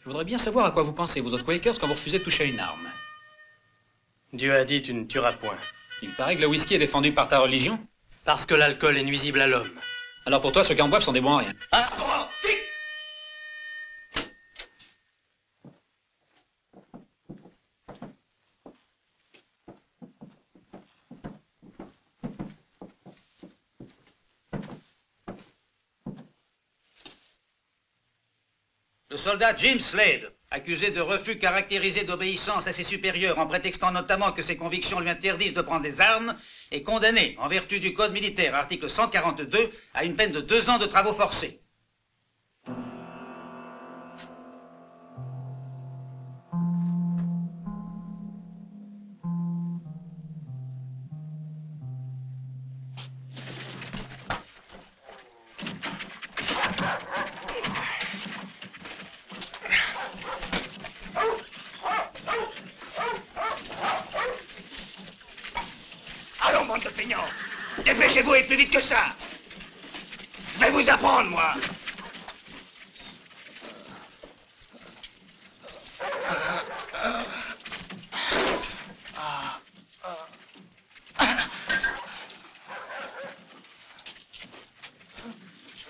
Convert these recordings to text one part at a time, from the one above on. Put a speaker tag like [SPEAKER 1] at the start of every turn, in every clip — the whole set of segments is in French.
[SPEAKER 1] Je voudrais bien savoir à quoi vous pensez, vous autres Quakers, quand vous refusez de toucher à une arme.
[SPEAKER 2] Dieu a dit, tu ne tueras point.
[SPEAKER 1] Il paraît que le whisky est défendu par ta religion.
[SPEAKER 2] Parce que l'alcool est nuisible à l'homme.
[SPEAKER 1] Alors pour toi, ceux qui en boivent sont des bons à rien.
[SPEAKER 2] Ah,
[SPEAKER 3] Fixe!
[SPEAKER 4] Le soldat Jim Slade, accusé de refus caractérisé d'obéissance à ses supérieurs en prétextant notamment que ses convictions lui interdisent de prendre les armes, est condamné, en vertu du Code militaire, article 142, à une peine de 2 ans de travaux forcés.
[SPEAKER 3] Allons, bande de feignants! Dépêchez-vous et plus vite que ça! Je vais vous apprendre, moi!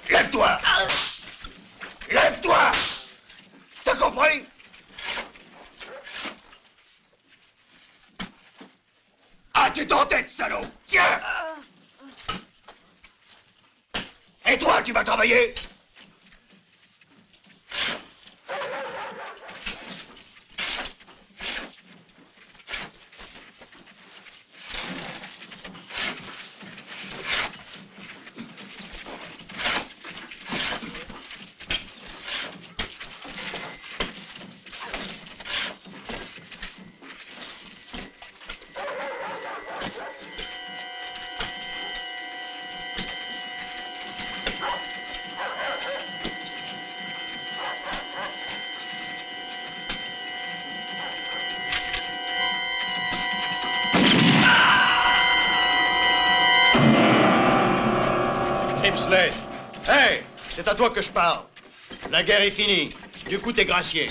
[SPEAKER 3] Lève-toi! Lève-toi! T'as compris? Ah, tu t'entêtes, salaud! Tiens! Et toi, tu vas travailler?
[SPEAKER 5] Slade. Hey, c'est à toi que je parle. La guerre est finie. Du coup, t'es gracié.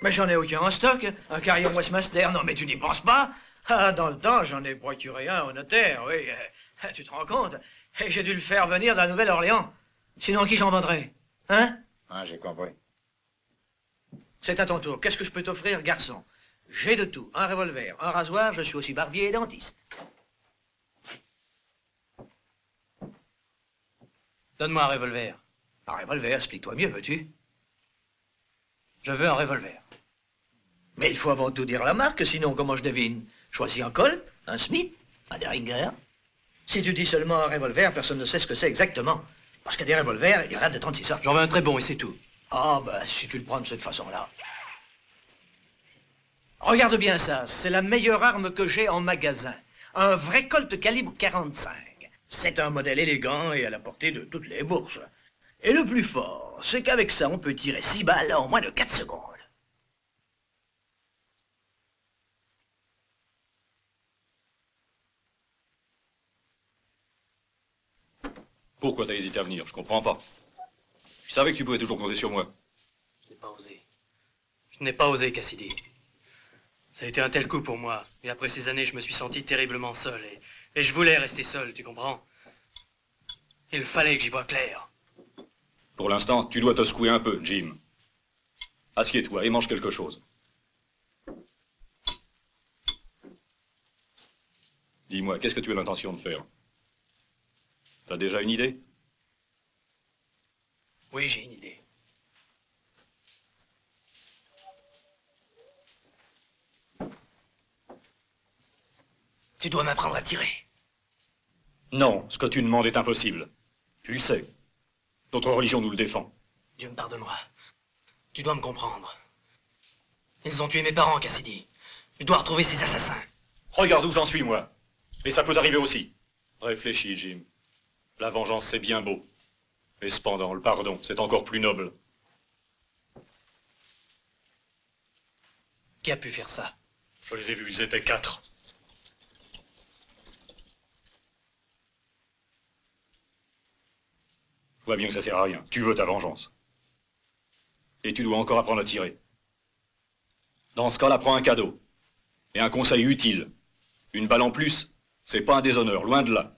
[SPEAKER 3] Mais j'en ai aucun en stock. Un carillon Westmaster, non mais tu n'y penses pas? Ah, dans le temps, j'en ai procuré un au notaire, oui. Tu te rends compte? Et j'ai dû le faire venir de la Nouvelle-Orléans. Sinon, à qui j'en vendrais? Hein?
[SPEAKER 5] Ah, j'ai compris.
[SPEAKER 3] C'est à ton tour. Qu'est-ce que je peux t'offrir, garçon? J'ai de tout. Un revolver, un rasoir, je suis aussi barbier et dentiste.
[SPEAKER 2] Donne-moi un revolver.
[SPEAKER 3] Un revolver, explique-toi mieux, veux-tu?
[SPEAKER 2] Je veux un revolver.
[SPEAKER 3] Mais il faut avant tout dire la marque, sinon comment je devine? Choisis un Colt, un Smith, un Derringer. Si tu dis seulement un revolver, personne ne sait ce que c'est exactement. Parce que des revolvers, il y en a de 36 sortes.
[SPEAKER 2] J'en veux un très bon et c'est tout.
[SPEAKER 3] Ah, ben, si tu le prends de cette façon-là. Regarde bien ça, c'est la meilleure arme que j'ai en magasin. Un vrai Colt calibre 45. C'est un modèle élégant et à la portée de toutes les bourses. Et le plus fort, c'est qu'avec ça, on peut tirer 6 balles en moins de 4 secondes.
[SPEAKER 6] Pourquoi t'as hésité à venir? Je comprends pas. Je savais que tu pouvais toujours compter sur moi.
[SPEAKER 2] Je n'ai pas osé. Je n'ai pas osé, Cassidy. Ça a été un tel coup pour moi. Et après ces années, je me suis senti terriblement seul. Et je voulais rester seul, tu comprends? Il fallait que j'y voie clair.
[SPEAKER 6] Pour l'instant, tu dois te secouer un peu, Jim. Assieds-toi et mange quelque chose. Dis-moi, qu'est-ce que tu as l'intention de faire? T'as déjà une idée?
[SPEAKER 2] Oui, j'ai une idée. Tu dois m'apprendre à tirer.
[SPEAKER 6] Non, ce que tu demandes est impossible. Tu le sais. Notre religion nous le défend.
[SPEAKER 2] Dieu me pardonne-moi. Tu dois me comprendre. Ils ont tué mes parents, Cassidy. Je dois retrouver ces assassins.
[SPEAKER 6] Regarde où j'en suis, moi. Mais ça peut t'arriver aussi. Réfléchis, Jim. La vengeance, c'est bien beau. Mais cependant, le pardon, c'est encore plus noble.
[SPEAKER 2] Qui a pu faire ça?
[SPEAKER 6] Je les ai vus, ils étaient 4. Je vois bien que ça sert à rien. Tu veux ta vengeance. Et tu dois encore apprendre à tirer. Dans ce cas-là, prends un cadeau. Et un conseil utile. Une balle en plus, c'est pas un déshonneur, loin de là.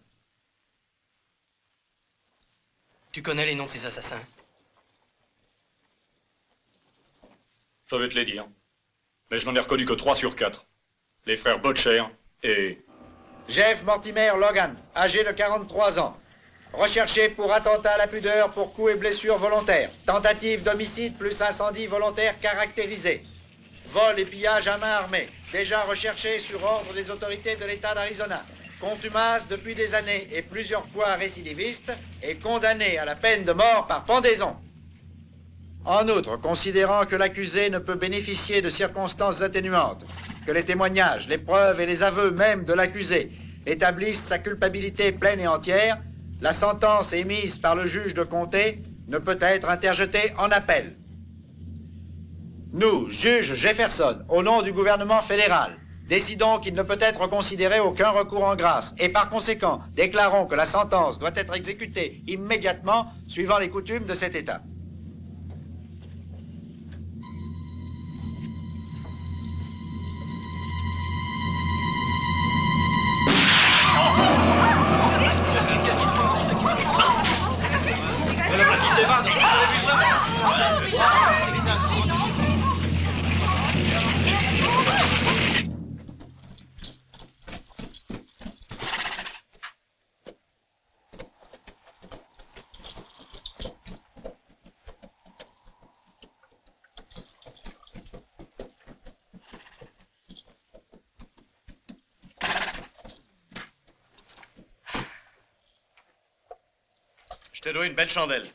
[SPEAKER 2] Tu connais les noms de ces assassins?
[SPEAKER 6] Je vais te les dire. Mais je n'en ai reconnu que 3 sur 4. Les frères Butcher et...
[SPEAKER 7] Jeff Mortimer Logan, âgé de 43 ans. Recherché pour attentat à la pudeur pour coups et blessures volontaires. Tentative d'homicide plus incendie volontaire caractérisé. Vol et pillage à main armée. Déjà recherché sur ordre des autorités de l'État d'Arizona. Contumace depuis des années et plusieurs fois récidiviste et condamné à la peine de mort par pendaison. En outre, considérant que l'accusé ne peut bénéficier de circonstances atténuantes, que les témoignages, les preuves et les aveux même de l'accusé établissent sa culpabilité pleine et entière, la sentence émise par le juge de comté ne peut être interjetée en appel. Nous, juge Jefferson, au nom du gouvernement fédéral, décidons qu'il ne peut être considéré aucun recours en grâce et par conséquent déclarons que la sentence doit être exécutée immédiatement suivant les coutumes de cet État.
[SPEAKER 5] Je te dois une belle chandelle.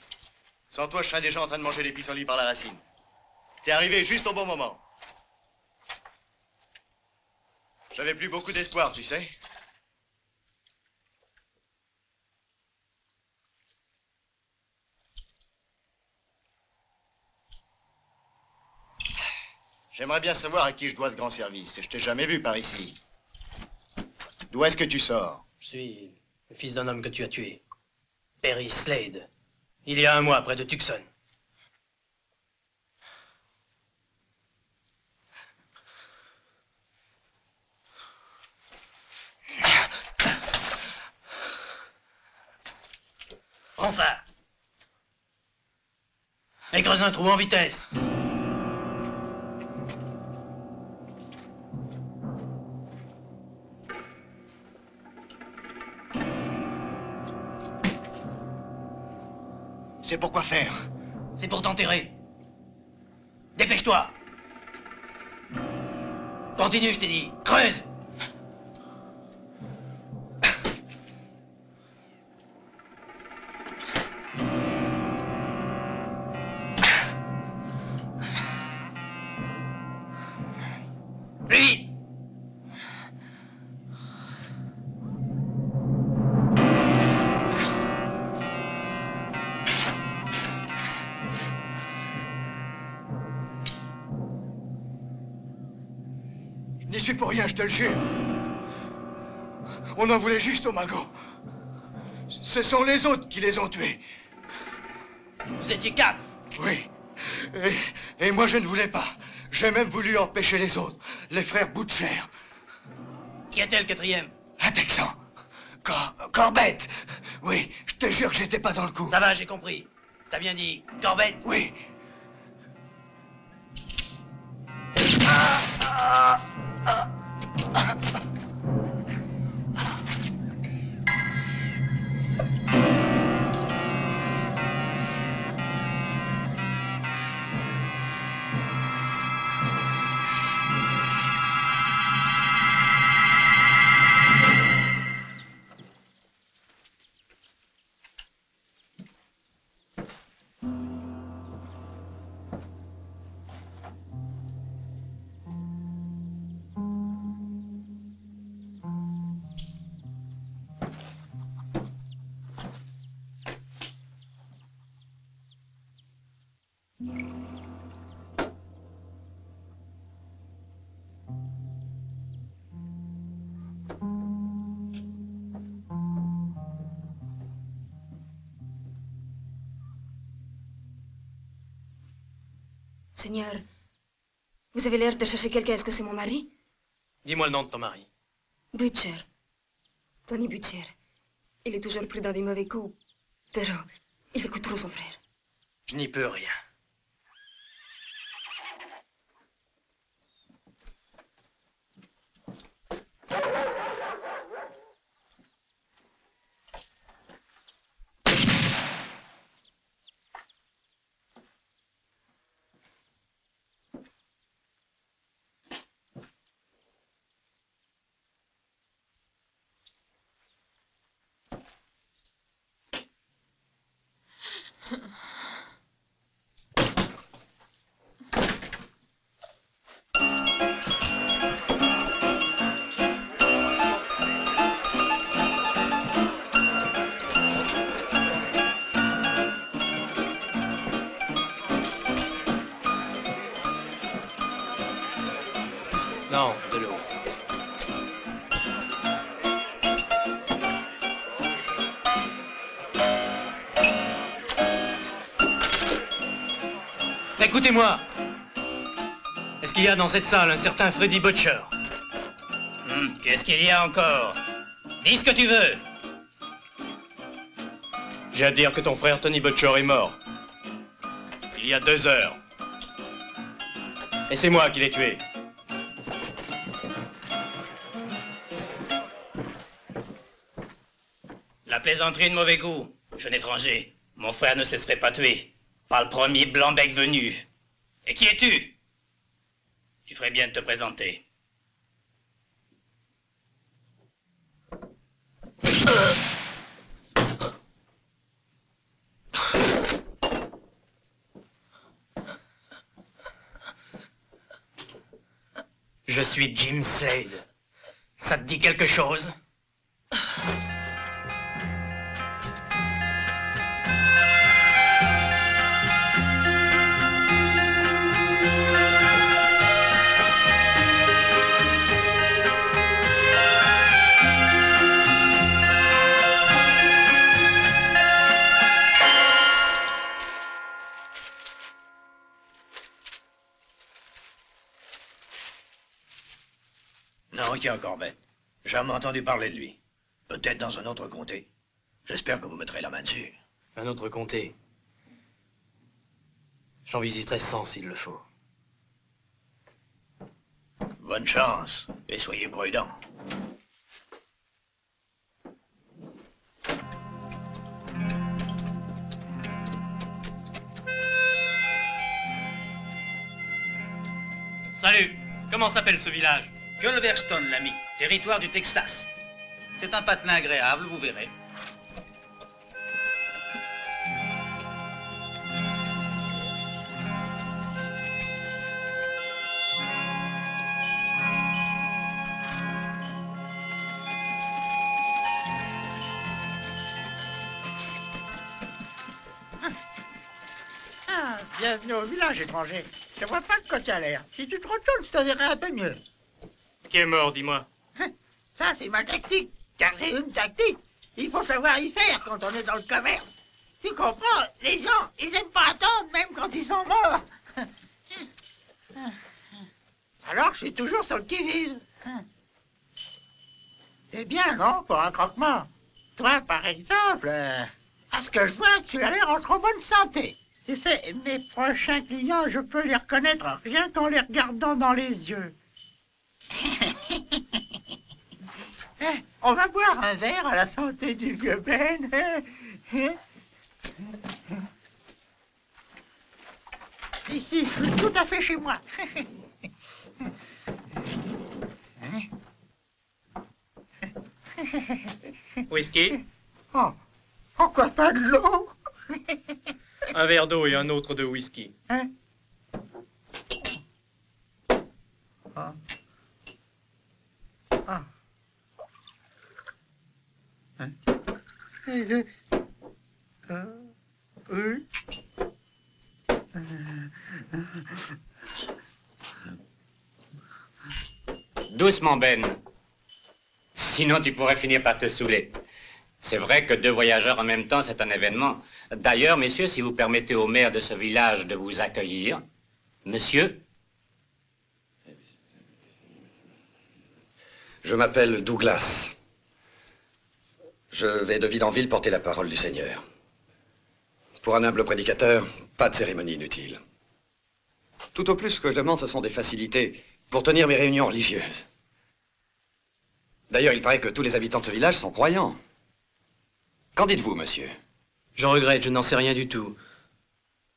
[SPEAKER 5] Sans toi, je serais déjà en train de manger les pissenlits par la racine. T'es arrivé juste au bon moment. J'avais plus beaucoup d'espoir, tu sais. J'aimerais bien savoir à qui je dois ce grand service. Je t'ai jamais vu par ici. D'où est-ce que tu sors?
[SPEAKER 2] Je suis le fils d'un homme que tu as tué. Perry Slade. Il y a 1 mois, près de Tucson.
[SPEAKER 3] Prends ça. Et creuse un trou en vitesse.
[SPEAKER 5] C'est pour quoi faire?
[SPEAKER 3] C'est pour t'enterrer. Dépêche-toi. Continue, je t'ai dit. Creuse. Plus vite.
[SPEAKER 5] Je n'y suis pour rien, je te le jure. On en voulait juste au magot. Ce sont les autres qui les ont tués.
[SPEAKER 3] Vous étiez 4.
[SPEAKER 5] Oui. Et moi, je ne voulais pas. J'ai même voulu empêcher les autres, les frères Butcher.
[SPEAKER 3] Qui était le 4e?
[SPEAKER 5] Un Texan. Corbett. Oui, je te jure que j'étais pas dans le coup.
[SPEAKER 3] Ça va, j'ai compris. T'as bien dit Corbett?
[SPEAKER 5] Oui.
[SPEAKER 8] Seigneur, vous avez l'air de chercher quelqu'un. Est-ce que c'est mon mari?
[SPEAKER 2] Dis-moi le nom de ton mari.
[SPEAKER 8] Butcher. Tony Butcher. Il est toujours pris dans des mauvais coups. Pero, il écoute trop son frère.
[SPEAKER 2] Je n'y peux rien. Non, de l'eau. Écoutez-moi. Est-ce qu'il y a dans cette salle un certain Freddy Butcher?
[SPEAKER 3] Qu'est-ce qu'il y a encore? Dis ce que tu veux.
[SPEAKER 2] J'ai à te dire que ton frère Tony Butcher est mort. Il y a 2 heures. Et c'est moi qui l'ai tué.
[SPEAKER 3] La plaisanterie de mauvais goût. Jeune étranger, mon frère ne se laisserait pas tuer. Par le premier blanc-bec venu. Et qui es-tu? Tu ferais bien de te présenter. Je suis Jim Slade. Ça te dit quelque chose?
[SPEAKER 7] Non, tiens, Corbett. J'ai jamais entendu parler de lui. Peut-être dans un autre comté. J'espère que vous mettrez la main dessus.
[SPEAKER 2] Un autre comté. J'en visiterai 100 s'il le faut.
[SPEAKER 3] Bonne chance, et soyez prudents.
[SPEAKER 2] Salut! Comment s'appelle ce village?
[SPEAKER 4] Culverstone, l'ami, territoire du Texas. C'est un patelin agréable, vous verrez.
[SPEAKER 9] Ah, bienvenue au village, étranger. Je vois pas de quoi tu as l'air. Si tu te retournes, je te verrai un peu mieux.
[SPEAKER 2] Qui est mort, dis-moi?
[SPEAKER 9] Ça, c'est ma tactique. Car j'ai une tactique. Il faut savoir y faire quand on est dans le commerce. Tu comprends? Les gens, ils aiment pas attendre, même quand ils sont morts. Alors, je suis toujours sur le qui-vive. C'est bien, non, pour un croquement? Toi, par exemple, à ce que je vois, tu as l'air en trop bonne santé. Tu sais, mes prochains clients, je peux les reconnaître rien qu'en les regardant dans les yeux. On va boire un verre à la santé du vieux Ben. Ici, je suis tout à fait chez moi.
[SPEAKER 2] Whisky?
[SPEAKER 9] Oh, pourquoi pas de l'eau?
[SPEAKER 2] Un verre d'eau et un autre de whisky.
[SPEAKER 9] Hein? Ah. Ah. Hein? Oui.
[SPEAKER 10] Doucement, Ben. Sinon, tu pourrais finir par te saouler. C'est vrai que 2 voyageurs en même temps, c'est un événement. D'ailleurs, messieurs, si vous permettez au maire de ce village de vous accueillir. Monsieur?
[SPEAKER 11] Je m'appelle Douglas. Je vais de ville en ville porter la parole du Seigneur. Pour un humble prédicateur, pas de cérémonie inutile. Tout au plus, ce que je demande, ce sont des facilités pour tenir mes réunions religieuses. D'ailleurs, il paraît que tous les habitants de ce village sont croyants. Qu'en dites-vous, monsieur?
[SPEAKER 2] J'en regrette, je n'en sais rien du tout.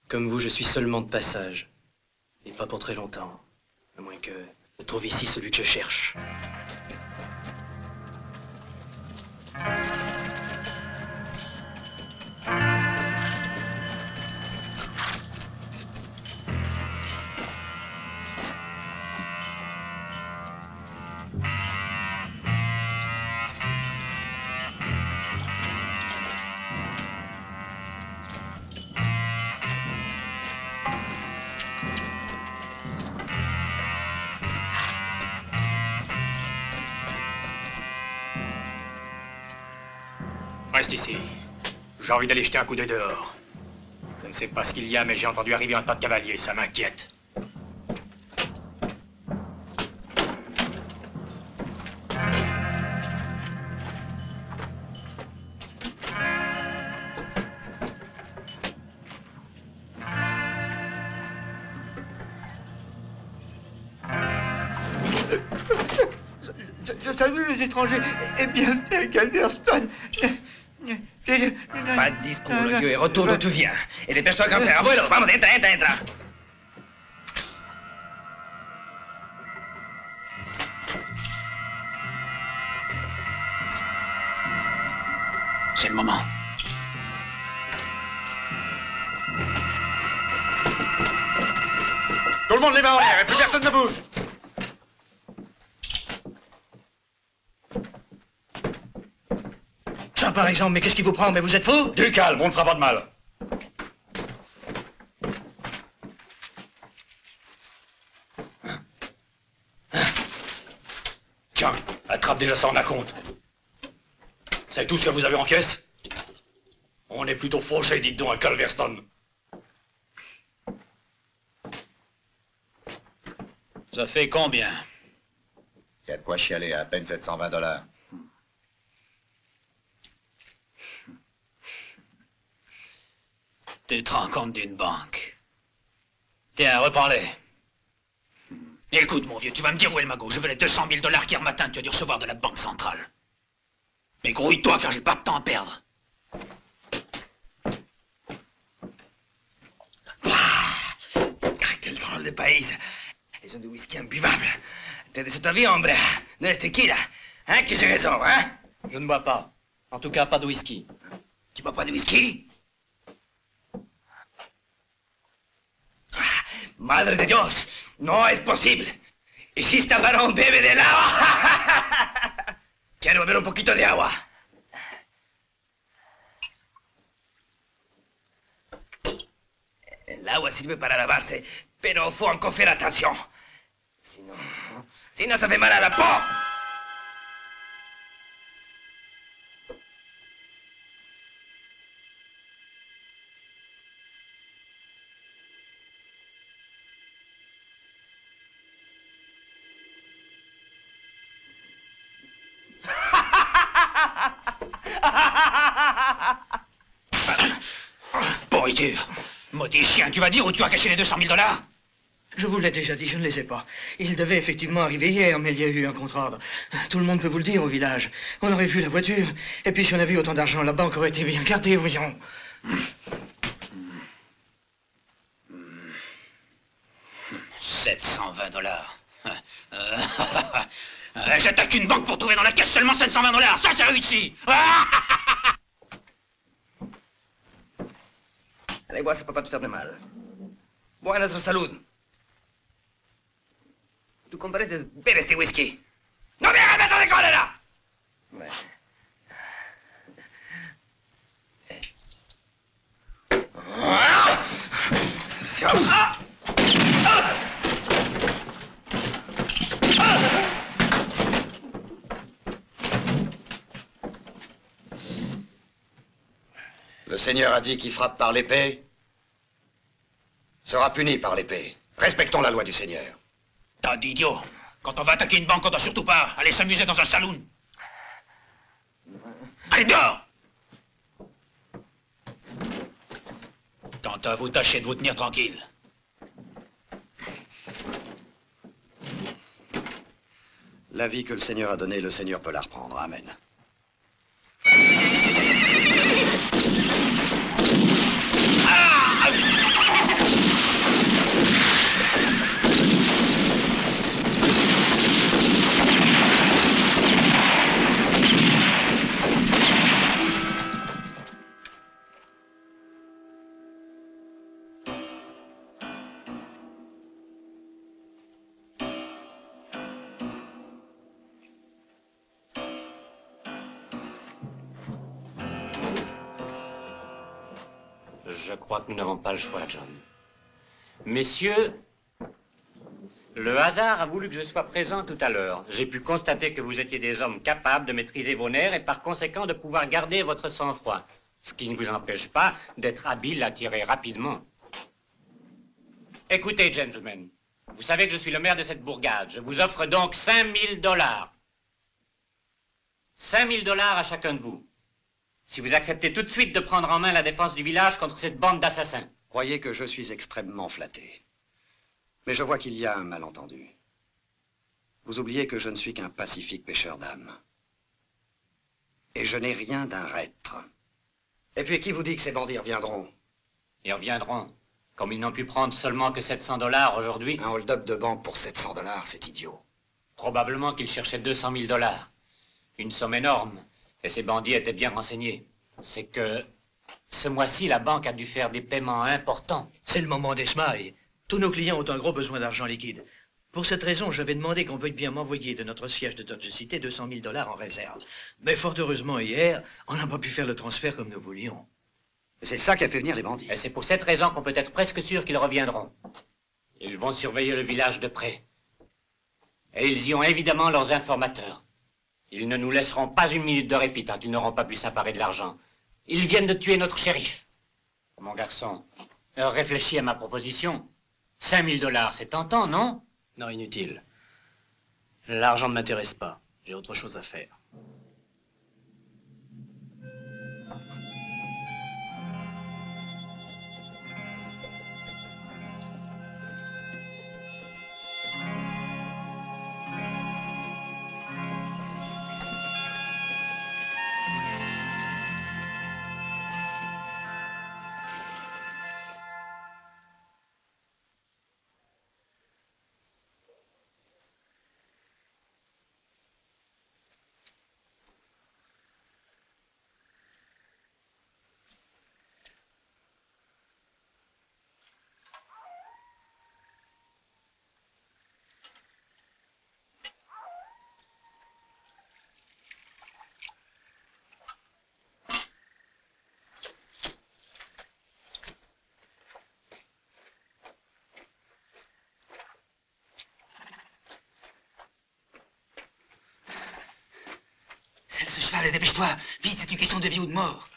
[SPEAKER 2] Comme vous, je suis seulement de passage. Et pas pour très longtemps. À moins que je trouve ici celui que je cherche.
[SPEAKER 6] Reste ici. J'ai envie d'aller jeter un coup d'œil dehors. Je ne sais pas ce qu'il y a, mais j'ai entendu arriver un tas de cavaliers. Ça m'inquiète.
[SPEAKER 9] Je salue les étrangers et bienvenue à Galveston.
[SPEAKER 3] Pas de discours, le vieux, et retourne d'où tu viens. Et dépêche-toi, grand-père. Abuelo, vamos, entra, entra, entra. C'est le moment.
[SPEAKER 5] Tout le monde les mains en l'air et plus personne ne bouge.
[SPEAKER 3] Ça, par exemple, mais qu'est-ce qui vous prend? Mais vous êtes fou?
[SPEAKER 6] Du calme, on ne fera pas de mal. Tiens, attrape déjà ça en acompte. C'est tout ce que vous avez en caisse? On est plutôt fauchés, dites donc, à Culverstone.
[SPEAKER 1] Ça fait combien?
[SPEAKER 7] Il y a de quoi chialer, à peine $720.
[SPEAKER 1] Tu te rends compte d'une banque. Tiens, reprends-les. Écoute, mon vieux, tu vas me dire où est le magot. Je veux les 200 000 $ qu'hier matin tu as dû recevoir de la Banque Centrale. Mais grouille-toi, car j'ai pas de temps à perdre.
[SPEAKER 12] Quel drôle de pays. Ils ont du whisky imbuvable. T'es de cette vie, hombre. No es tequila. Hein, que j'ai raison, hein?
[SPEAKER 2] Je ne bois pas. En tout cas, pas de whisky.
[SPEAKER 12] Tu bois pas de whisky? Ah, madre de Dios, no es posible. Hiciste a varón, bebe del agua. Quiero beber un poquito de agua. El agua sirve para lavarse, pero faut encore faire attention. Sinon ça fait mal à la peau.
[SPEAKER 1] Pourriture. Maudit chien, tu vas dire où tu as caché les 200 000 $?
[SPEAKER 3] Je vous l'ai déjà dit, je ne les ai pas. Ils devaient effectivement arriver hier, mais il y a eu un contre-ordre. Tout le monde peut vous le dire au village. On aurait vu la voiture. Et puis si on avait eu autant d'argent, la banque aurait été bien gardée, voyons.
[SPEAKER 1] 720 $. J'attaque une banque pour trouver dans la caisse seulement 720 $. Ça, c'est réussi.
[SPEAKER 12] Allez, bois, ça peut pas te faire de mal. Bois notre salud. Tu comprendes beber este whisky. ¡No me hagas meter de cólera!
[SPEAKER 11] Le Seigneur a dit qui frappe par l'épée sera puni par l'épée. Respectons la loi du Seigneur.
[SPEAKER 1] T'as d'idiot. Quand on va attaquer une banque, on doit surtout pas aller s'amuser dans un saloon. Allez, dehors! Quant à vous, tâchez de vous tenir tranquille.
[SPEAKER 11] La vie que le Seigneur a donnée, le Seigneur peut la reprendre. Amen.
[SPEAKER 10] Je crois que nous n'avons pas le choix, John. Messieurs, le hasard a voulu que je sois présent tout à l'heure. J'ai pu constater que vous étiez des hommes capables de maîtriser vos nerfs et par conséquent de pouvoir garder votre sang-froid. Ce qui ne vous empêche pas d'être habile à tirer rapidement. Écoutez, gentlemen, vous savez que je suis le maire de cette bourgade. Je vous offre donc 5 000 $. 5 000 $ à chacun de vous. Si vous acceptez tout de suite de prendre en main la défense du village contre cette bande d'assassins.
[SPEAKER 11] Croyez que je suis extrêmement flatté. Mais je vois qu'il y a un malentendu. Vous oubliez que je ne suis qu'un pacifique pêcheur d'âmes. Et je n'ai rien d'un reître. Et puis qui vous dit que ces bandits reviendront?
[SPEAKER 10] Ils reviendront. Comme ils n'ont pu prendre seulement que 700 $ aujourd'hui.
[SPEAKER 11] Un hold-up de banque pour 700 $, c'est idiot.
[SPEAKER 10] Probablement qu'ils cherchaient 200 000 $. Une somme énorme. Et ces bandits étaient bien renseignés. C'est que ce mois-ci, la banque a dû faire des paiements importants.
[SPEAKER 3] C'est le moment des smailles. Tous nos clients ont un gros besoin d'argent liquide. Pour cette raison, j'avais demandé qu'on veuille bien m'envoyer de notre siège de Dodge City 200 000 $ en réserve. Mais fort heureusement, hier, on n'a pas pu faire le transfert comme nous voulions.
[SPEAKER 11] C'est ça qui a fait venir les bandits.
[SPEAKER 10] Et c'est pour cette raison qu'on peut être presque sûr qu'ils reviendront. Ils vont surveiller le village de près. Et ils y ont évidemment leurs informateurs. Ils ne nous laisseront pas une minute de répit tant qu'ils n'auront pas pu s'emparer de l'argent. Ils viennent de tuer notre shérif. Mon garçon, réfléchis à ma proposition. 5 000 $, c'est tentant, non?
[SPEAKER 2] Non, inutile. L'argent ne m'intéresse pas. J'ai autre chose à faire.
[SPEAKER 4] allez, dépêche-toi. Vite, c'est une question de vie ou de mort.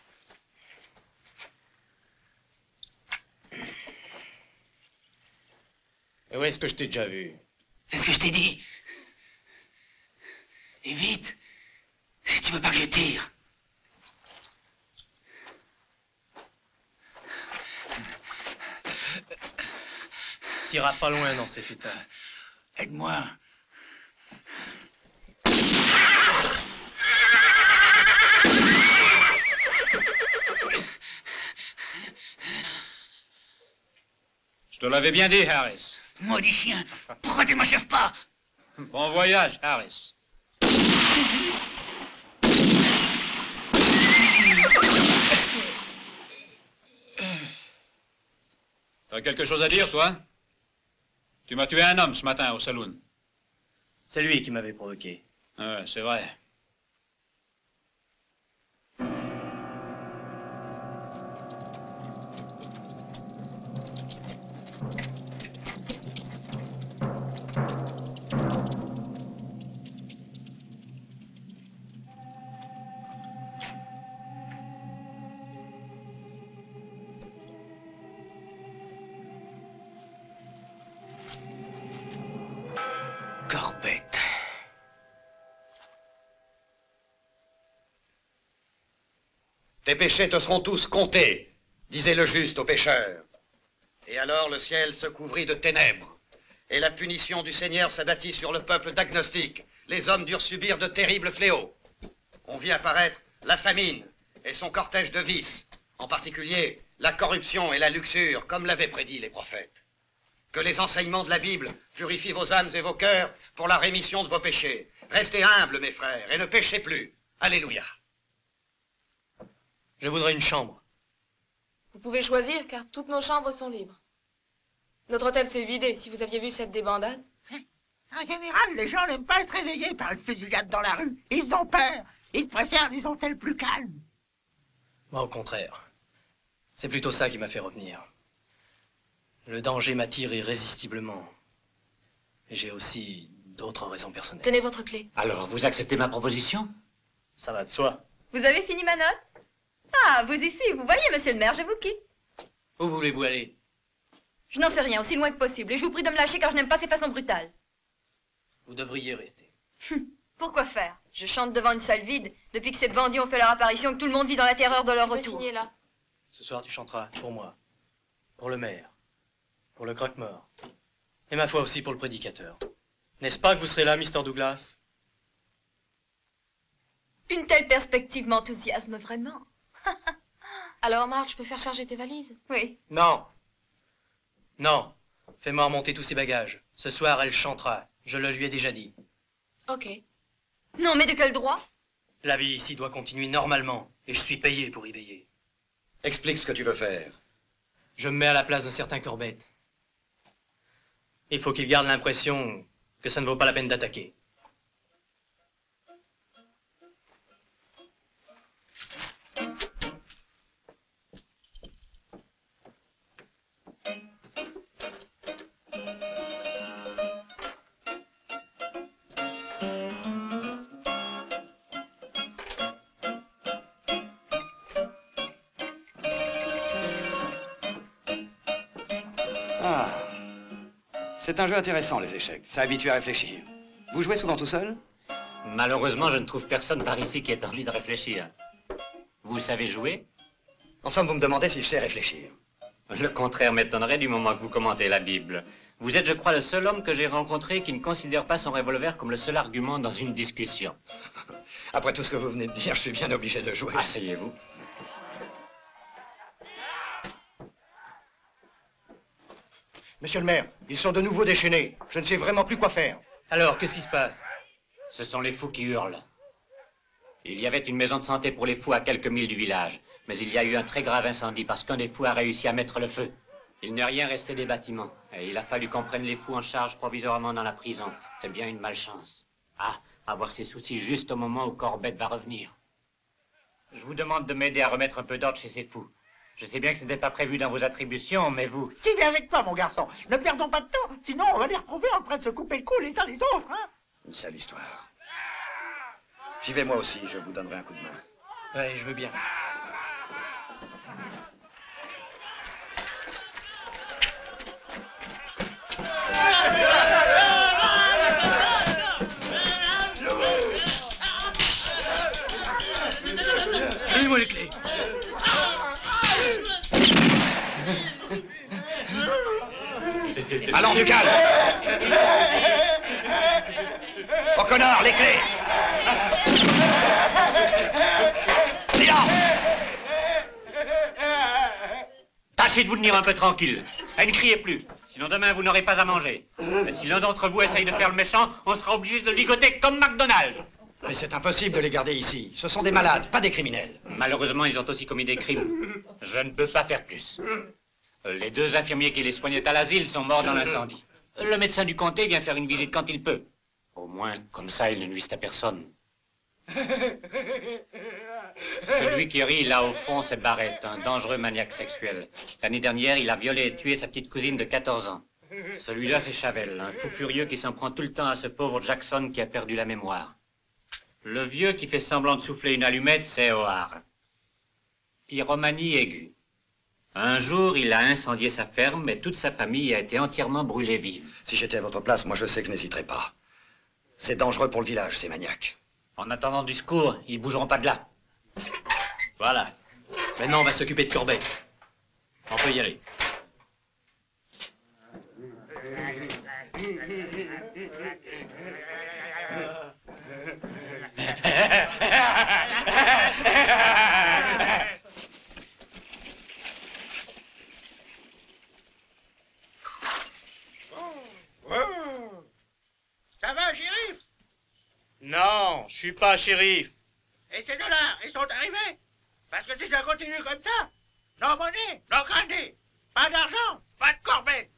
[SPEAKER 2] Et où est-ce que je t'ai déjà vu?
[SPEAKER 4] Fais ce que je t'ai dit. Et vite, si tu veux pas que je tire.
[SPEAKER 2] T'iras pas loin dans cet état.
[SPEAKER 4] Aide-moi.
[SPEAKER 10] Je te l'avais bien dit, Harris.
[SPEAKER 4] Maudit chien, pourquoi tu ne m'achèves pas?
[SPEAKER 10] Bon voyage, Harris. T'as quelque chose à dire, toi? Tu m'as tué un homme ce matin au saloon.
[SPEAKER 2] C'est lui qui m'avait provoqué.
[SPEAKER 10] Ouais, c'est vrai.
[SPEAKER 4] Corbett.
[SPEAKER 11] Tes péchés te seront tous comptés, disait le juste aux pécheurs. Et alors le ciel se couvrit de ténèbres, et la punition du Seigneur s'abattit sur le peuple d'agnostiques. Les hommes durent subir de terribles fléaux. On vit apparaître la famine et son cortège de vices, en particulier la corruption et la luxure, comme l'avaient prédit les prophètes. Que les enseignements de la Bible purifient vos âmes et vos cœurs pour la rémission de vos péchés. Restez humbles, mes frères, et ne péchez plus. Alléluia.
[SPEAKER 2] Je voudrais une chambre.
[SPEAKER 8] Vous pouvez choisir, car toutes nos chambres sont libres. Notre hôtel s'est vidé, si vous aviez vu cette débandade.
[SPEAKER 9] En général, les gens n'aiment pas être réveillés par une fusillade dans la rue. Ils ont peur. Ils préfèrent les hôtels plus calmes.
[SPEAKER 2] Moi, au contraire. C'est plutôt ça qui m'a fait revenir. Le danger m'attire irrésistiblement. Et j'ai aussi d'autres raisons personnelles.
[SPEAKER 8] Tenez votre clé.
[SPEAKER 10] Alors, vous acceptez ma proposition?
[SPEAKER 2] Ça va de soi.
[SPEAKER 13] Vous avez fini ma note? Ah, vous ici, vous voyez, monsieur le maire, je vous quitte.
[SPEAKER 2] Où voulez-vous aller?
[SPEAKER 13] Je n'en sais rien, aussi loin que possible, et je vous prie de me lâcher car je n'aime pas ces façons brutales.
[SPEAKER 2] Vous devriez rester.
[SPEAKER 13] Pourquoi faire? Je chante devant une salle vide, depuis que ces bandits ont fait leur apparition, que tout le monde vit dans la terreur de leur retour.
[SPEAKER 8] Signer là.
[SPEAKER 2] Ce soir, tu chanteras pour moi, pour le maire, pour le croque-mort, et ma foi aussi pour le prédicateur. N'est-ce pas que vous serez là, Mr. Douglas?
[SPEAKER 8] Une telle perspective m'enthousiasme vraiment. Alors, Marc, je peux faire charger tes valises?
[SPEAKER 13] Oui.
[SPEAKER 2] Non. Non. Fais-moi remonter tous ses bagages. Ce soir, elle chantera. Je le lui ai déjà dit.
[SPEAKER 8] Ok.
[SPEAKER 13] Non, mais de quel droit?
[SPEAKER 2] La vie ici doit continuer normalement, et je suis payé pour y veiller.
[SPEAKER 11] Explique ce que tu veux faire.
[SPEAKER 2] Je me mets à la place d'un certain Corbett. Il faut qu'il garde l'impression que ça ne vaut pas la peine d'attaquer.
[SPEAKER 11] Ah, c'est un jeu intéressant, les échecs. Ça habitue à réfléchir. Vous jouez souvent tout seul?
[SPEAKER 10] Malheureusement, je ne trouve personne par ici qui ait envie de réfléchir. Vous savez jouer?
[SPEAKER 11] En somme, vous me demandez si je sais réfléchir.
[SPEAKER 10] Le contraire m'étonnerait du moment que vous commentez la Bible. Vous êtes, je crois, le seul homme que j'ai rencontré qui ne considère pas son revolver comme le seul argument dans une discussion.
[SPEAKER 11] Après tout ce que vous venez de dire, je suis bien obligé de jouer.
[SPEAKER 10] Asseyez-vous.
[SPEAKER 5] Monsieur le maire, ils sont de nouveau déchaînés. Je ne sais vraiment plus quoi faire.
[SPEAKER 2] Alors, qu'est-ce qui se passe?
[SPEAKER 10] Ce sont les fous qui hurlent. Il y avait une maison de santé pour les fous à quelques milles du village. Mais il y a eu un très grave incendie parce qu'un des fous a réussi à mettre le feu. Il n'est rien resté des bâtiments. Et il a fallu qu'on prenne les fous en charge provisoirement dans la prison. C'est bien une malchance. Ah, avoir ces soucis juste au moment où Corbett va revenir. Je vous demande de m'aider à remettre un peu d'ordre chez ces fous. Je sais bien que ce n'était pas prévu dans vos attributions, mais vous...
[SPEAKER 9] Tu viens avec toi, mon garçon. Ne perdons pas de temps, sinon on va les retrouver en train de se couper le cou les uns les autres, hein.
[SPEAKER 11] Une sale histoire. J'y vais moi aussi, je vous donnerai un coup de main.
[SPEAKER 2] Ouais, je veux bien. Donnez-moi les clés.
[SPEAKER 11] Allons, du calme. Au connard, les clés. Silence.
[SPEAKER 10] Tâchez de vous tenir un peu tranquille. Et ne criez plus. Sinon demain, vous n'aurez pas à manger. Et si l'un d'entre vous essaye de faire le méchant, on sera obligé de le ligoter comme McDonald's.
[SPEAKER 11] Mais c'est impossible de les garder ici. Ce sont des malades, pas des criminels.
[SPEAKER 10] Malheureusement, ils ont aussi commis des crimes. Je ne peux pas faire plus. Les 2 infirmiers qui les soignaient à l'asile sont morts dans l'incendie. Le médecin du comté vient faire une visite quand il peut. Au moins, comme ça, ils ne nuisent à personne. Celui qui rit là au fond, c'est Barrett, un dangereux maniaque sexuel. L'année dernière, il a violé et tué sa petite cousine de 14 ans. Celui-là, c'est Chavel, un fou furieux qui s'en prend tout le temps à ce pauvre Jackson qui a perdu la mémoire. Le vieux qui fait semblant de souffler une allumette, c'est O'Hare. Pyromanie aiguë. Un jour, il a incendié sa ferme, mais toute sa famille a été entièrement brûlée vive.
[SPEAKER 11] Si j'étais à votre place, moi je sais que je n'hésiterais pas. C'est dangereux pour le village, ces maniaques.
[SPEAKER 10] En attendant du secours, ils bougeront pas de là.
[SPEAKER 2] Voilà. Maintenant, on va s'occuper de Corbet. On peut y aller.
[SPEAKER 9] Ça va, shérif?
[SPEAKER 2] Non, je suis pas shérif.
[SPEAKER 9] Et ces dollars, ils sont arrivés? Parce que si ça continue comme ça, no money, no candy. Pas d'argent, pas de corvette.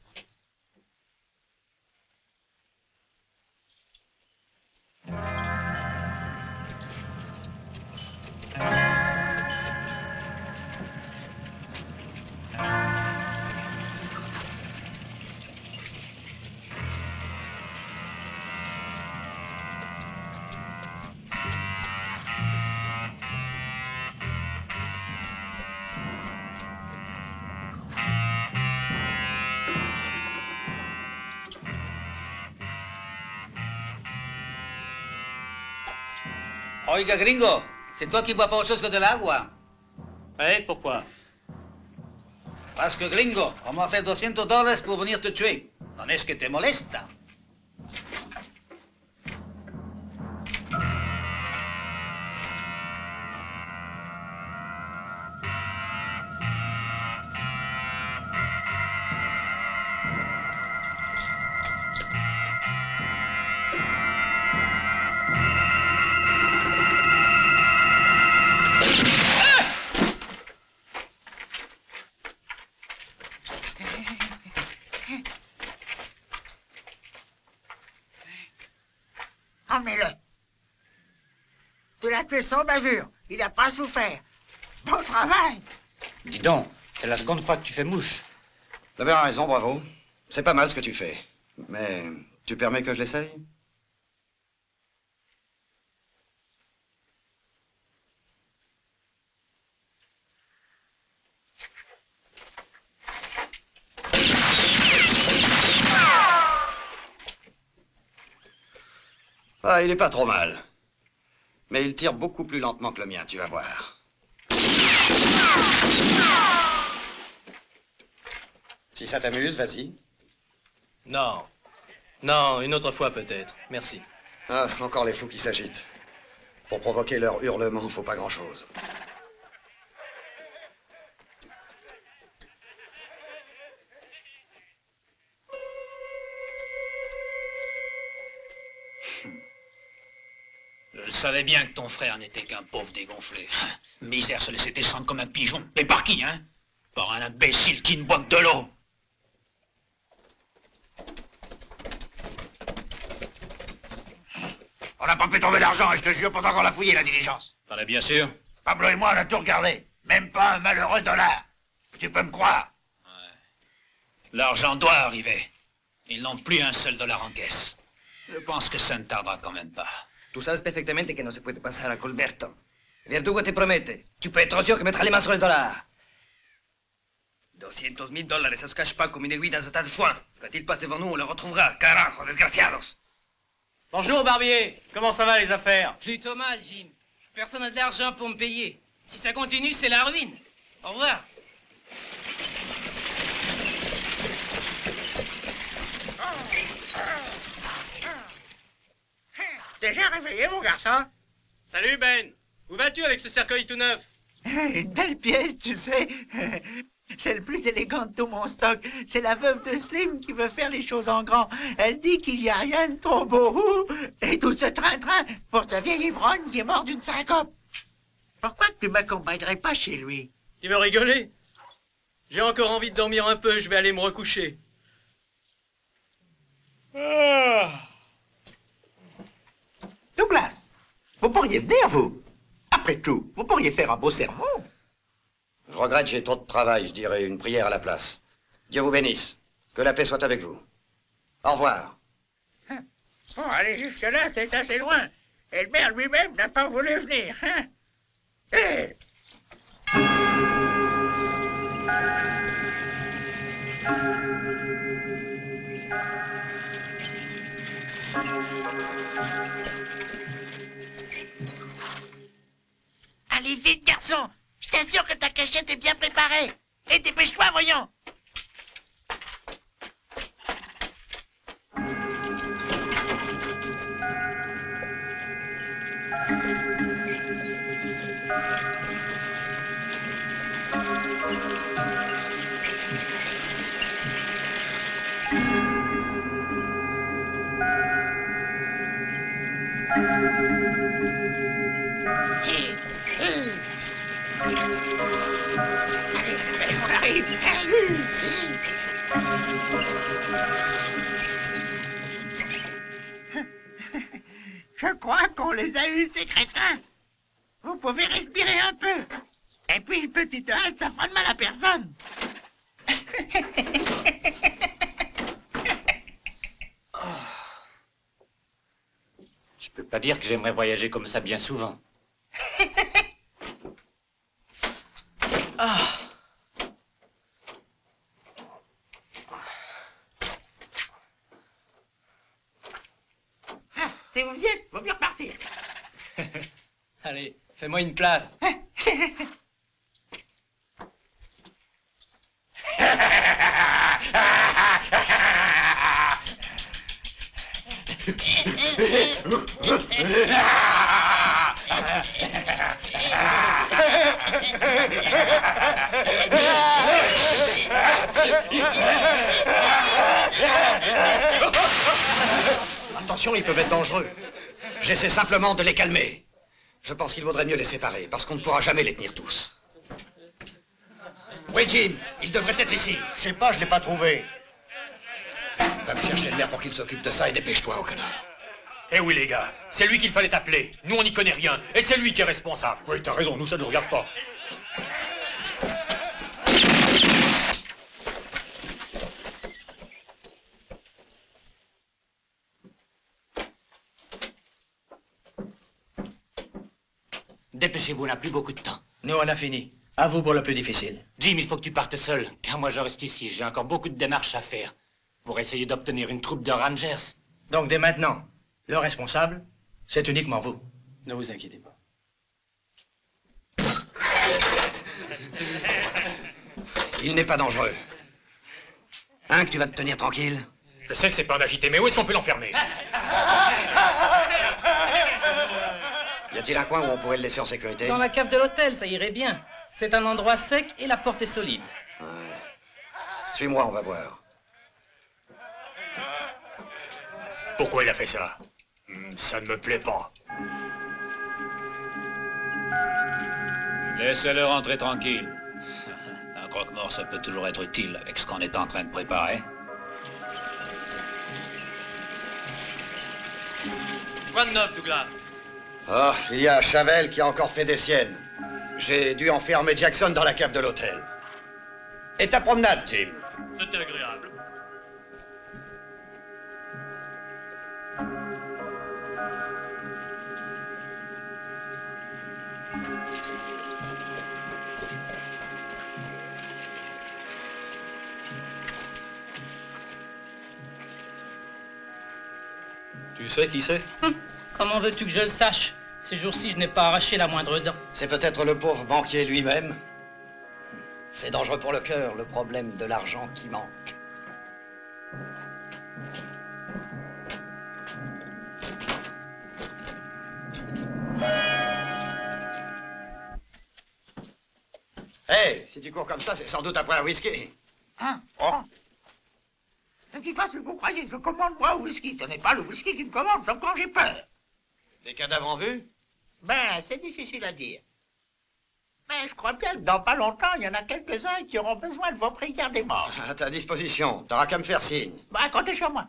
[SPEAKER 4] Oiga, gringo, c'est toi qui bois pas autre chose que de l'agua.
[SPEAKER 2] Ouais, pourquoi?
[SPEAKER 4] Parce que, gringo, on m'a fait $200 pour venir te tuer. ¿No es que te molesta?
[SPEAKER 9] Emmenez-le. Tu l'as tué sans bavure. Il n'a pas souffert. Bon travail.
[SPEAKER 10] Dis donc, c'est la seconde fois que tu fais mouche.
[SPEAKER 11] T'as bien raison, bravo. C'est pas mal ce que tu fais. Mais tu permets que je l'essaye? Ah, il est pas trop mal. Mais il tire beaucoup plus lentement que le mien, tu vas voir. Si ça t'amuse, vas-y.
[SPEAKER 2] Non. Non, une autre fois peut-être. Merci.
[SPEAKER 11] Ah, encore les fous qui s'agitent. Pour provoquer leur hurlement, faut pas grand-chose.
[SPEAKER 1] Je savais bien que ton frère n'était qu'un pauvre dégonflé. Misère se laisser descendre comme un pigeon. Mais par qui, hein? Par un imbécile qui ne boit que de l'eau.
[SPEAKER 12] On n'a pas pu trouver l'argent, et je te jure, pendant qu'on l'a fouillé, la diligence.
[SPEAKER 1] T'en es bien sûr?
[SPEAKER 12] Pablo et moi, on a tout regardé. Même pas un malheureux dollar. Tu peux me croire?
[SPEAKER 1] L'argent doit arriver. Ils n'ont plus un seul dollar en caisse. Je pense que ça ne tardera quand même pas.
[SPEAKER 12] Tú sabes perfectamente que no se puede pasar a Colberto. Verdugo te promete. Tu peux être sûr que mettra les mains sur le dollar. $200,000, ça se cache pas comme une aiguille dans un tas de foin. Quand il passe devant nous, on le retrouvera. Carajo, desgraciados.
[SPEAKER 14] Bonjour, Barbier. Comment ça va, les affaires?
[SPEAKER 15] Plutôt mal, Jim. Personne n'a de l'argent pour me payer. Si ça continue, c'est la ruine. Au revoir.
[SPEAKER 9] Déjà réveillé, mon garçon?
[SPEAKER 14] Salut, Ben. Où vas-tu avec ce cercueil tout neuf?
[SPEAKER 9] Une belle pièce, tu sais. C'est le plus élégant de tout mon stock. C'est la veuve de Slim qui veut faire les choses en grand. Elle dit qu'il n'y a rien de trop beau. Et tout ce train-train pour sa vieille ivrogne qui est morte d'une syncope. Pourquoi tu ne m'accompagnerais pas chez lui?
[SPEAKER 14] Tu veux rigoler? J'ai encore envie de dormir un peu. Je vais aller me recoucher.
[SPEAKER 9] Douglas, vous pourriez venir, vous. Après tout, vous pourriez faire un beau sermon.
[SPEAKER 11] Je regrette, j'ai trop de travail, je dirais une prière à la place. Dieu vous bénisse. Que la paix soit avec vous. Au revoir.
[SPEAKER 9] Bon, aller jusque-là, c'est assez loin. Et le maire lui-même n'a pas voulu venir, hein? Eh! Allez vite, garçon! Je t'assure que ta cachette est bien préparée. Et dépêche-toi, voyons. On arrive. Je crois qu'on les a eus, ces crétins. Vous pouvez respirer un peu. Et puis une petite halte, ça fera de mal à personne.
[SPEAKER 10] Je peux pas dire que j'aimerais voyager comme ça bien souvent.
[SPEAKER 9] Si vous y êtes, vaut mieux repartir.
[SPEAKER 14] Allez, fais-moi une place.
[SPEAKER 11] Attention, ils peuvent être dangereux. J'essaie simplement de les calmer. Je pense qu'il vaudrait mieux les séparer, parce qu'on ne pourra jamais les tenir tous. Oui, Jim, il devrait être ici.
[SPEAKER 5] Je sais pas, je l'ai pas trouvé.
[SPEAKER 11] Va me chercher le maire pour qu'il s'occupe de ça et dépêche-toi, au connard.
[SPEAKER 1] Eh oui, les gars, c'est lui qu'il fallait appeler. Nous, on n'y connaît rien. Et c'est lui qui est responsable.
[SPEAKER 6] Oui, t'as raison, nous, ça ne nous regarde pas.
[SPEAKER 10] Dépêchez-vous, on n'a plus beaucoup de temps.
[SPEAKER 3] Nous, on a fini. À vous pour le plus difficile.
[SPEAKER 10] Jim, il faut que tu partes seul, car moi je reste ici. J'ai encore beaucoup de démarches à faire pour essayer d'obtenir une troupe de Rangers.
[SPEAKER 3] Donc, dès maintenant, le responsable, c'est uniquement vous.
[SPEAKER 14] Ne vous inquiétez pas.
[SPEAKER 11] Il n'est pas dangereux. Hein, que tu vas te tenir tranquille?
[SPEAKER 1] Je sais que c'est pas un agité, mais où est-ce qu'on peut l'enfermer?
[SPEAKER 11] Y a-t-il un coin où on pourrait le laisser en sécurité?
[SPEAKER 15] Dans la cave de l'hôtel, ça irait bien. C'est un endroit sec et la porte est solide.
[SPEAKER 11] Ouais. Suis-moi, on va voir.
[SPEAKER 1] Pourquoi il a fait ça? Ça ne me plaît pas. Laissez-le rentrer tranquille. Un croque-mort, ça peut toujours être utile avec ce qu'on est en train de préparer.
[SPEAKER 14] Quoi de neuf, Douglas?
[SPEAKER 11] Ah, il y a Chavel qui a encore fait des siennes. J'ai dû enfermer Jackson dans la cave de l'hôtel. Et ta promenade, Jim?
[SPEAKER 14] C'était agréable.
[SPEAKER 6] Tu sais qui c'est?
[SPEAKER 15] Comment veux-tu que je le sache? Ces jours-ci, je n'ai pas arraché la moindre dent.
[SPEAKER 11] C'est peut-être le pauvre banquier lui-même. C'est dangereux pour le cœur, le problème de l'argent qui manque. Hey, si tu cours comme ça, c'est sans doute après un whisky.
[SPEAKER 9] Hein? Oh. De toute façon, vous croyez que je commande moi au whisky? Ce n'est pas le whisky qui me commande, sauf quand j'ai peur.
[SPEAKER 11] Des cadavres en vue?
[SPEAKER 9] Ben, c'est difficile à dire. Mais je crois bien que dans pas longtemps, il y en a quelques-uns qui auront besoin de vos prières des morts.
[SPEAKER 11] À ta disposition, t'auras qu'à me faire signe.
[SPEAKER 9] Ben, comptez sur moi.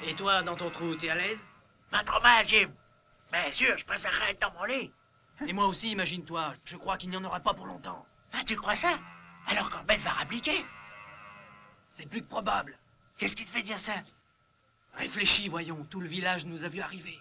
[SPEAKER 14] Et toi, dans ton trou, t'es à l'aise?
[SPEAKER 9] Pas trop mal, Jim. Bien sûr, je préférerais être dans mon lit.
[SPEAKER 14] Et moi aussi, imagine-toi. Je crois qu'il n'y en aura pas pour longtemps.
[SPEAKER 9] Ah, tu crois ça? Alors Corbett va rappliquer.
[SPEAKER 14] C'est plus que probable.
[SPEAKER 9] Qu'est-ce qui te fait dire ça?
[SPEAKER 14] Réfléchis, voyons. Tout le village nous a vu arriver.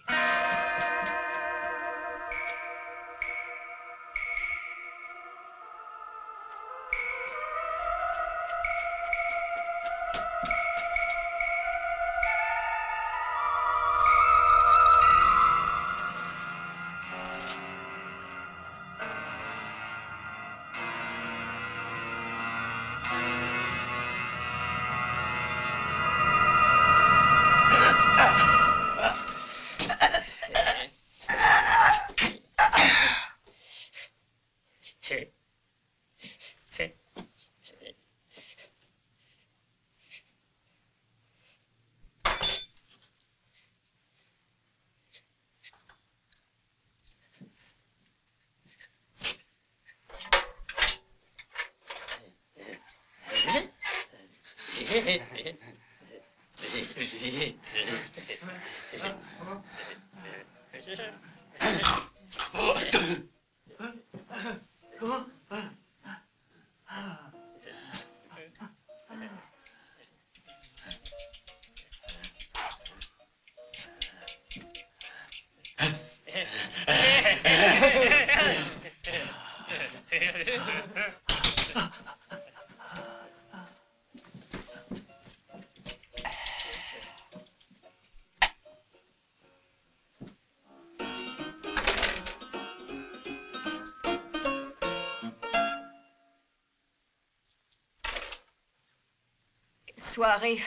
[SPEAKER 13] Soirée.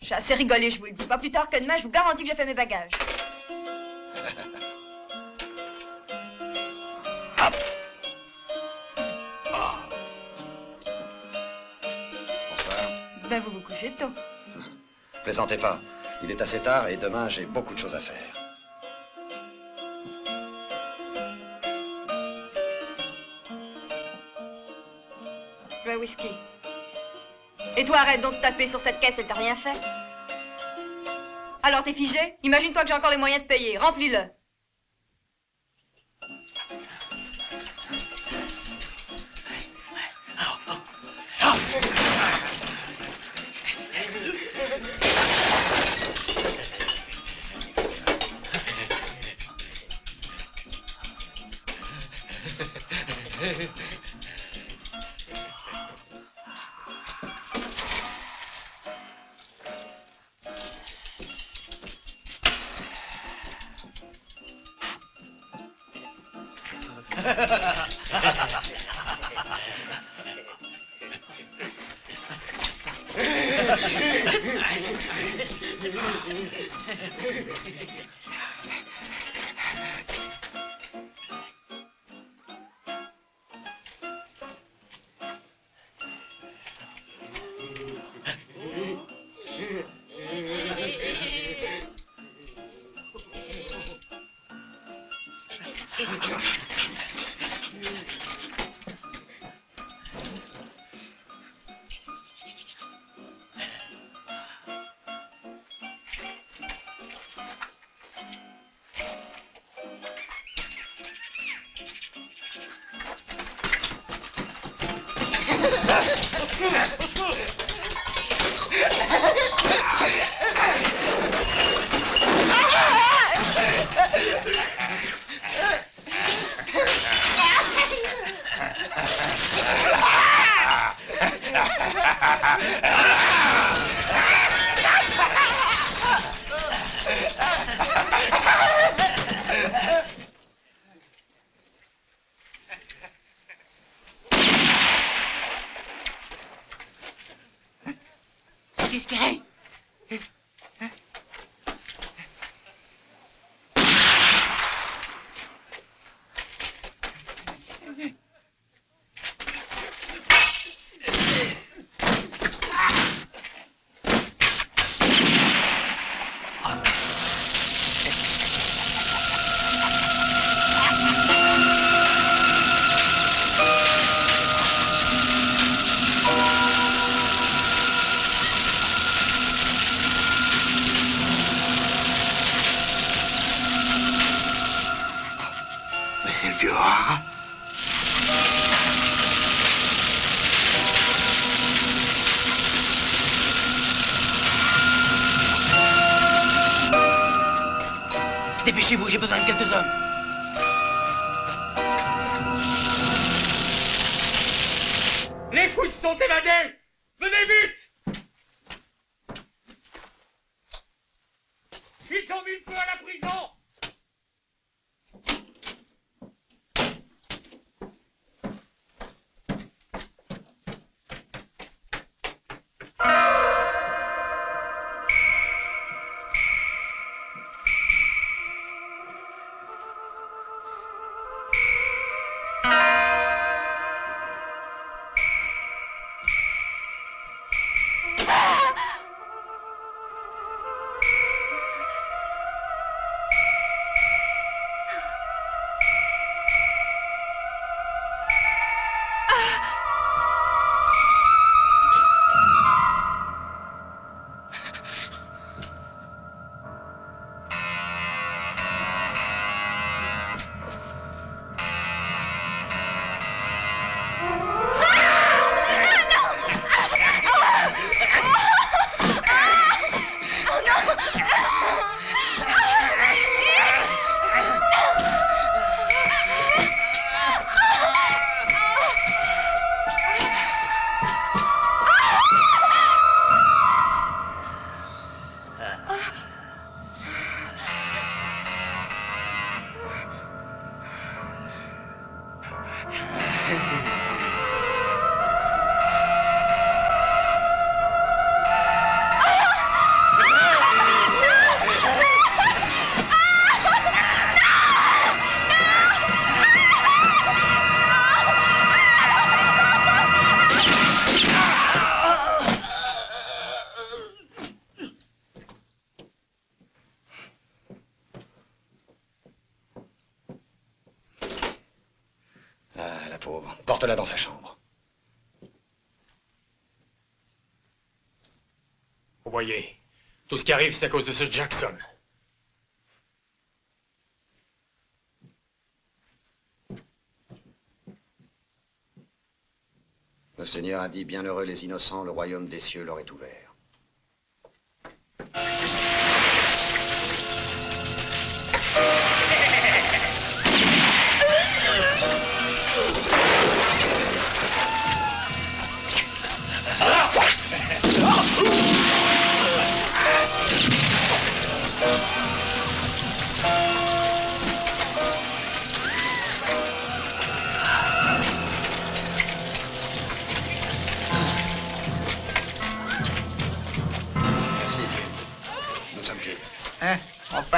[SPEAKER 13] J'ai assez rigolé, je vous le dis. Pas plus tard que demain, je vous garantis que j'ai fait mes bagages.
[SPEAKER 11] Bonsoir.
[SPEAKER 13] Ben, vous vous couchez tôt.
[SPEAKER 11] Plaisantez pas. Il est assez tard et demain, j'ai beaucoup de choses à faire.
[SPEAKER 13] Le whisky. Et toi, arrête donc de taper sur cette caisse, elle t'a rien fait. Alors t'es figé? Imagine-toi que j'ai encore les moyens de payer. Remplis-le.
[SPEAKER 9] Qu'est-ce qu'il y a?
[SPEAKER 12] C'est le vieux rat.
[SPEAKER 15] Dépêchez-vous, j'ai besoin de quelques hommes.
[SPEAKER 16] Les fous se sont évadés! Venez vite! Ils ont mis le feu à la prison!
[SPEAKER 11] Porte-la dans sa chambre.
[SPEAKER 16] Vous voyez, tout ce qui arrive, c'est à cause de ce Jackson.
[SPEAKER 11] Le Seigneur a dit, bienheureux les innocents, le royaume des cieux leur est ouvert.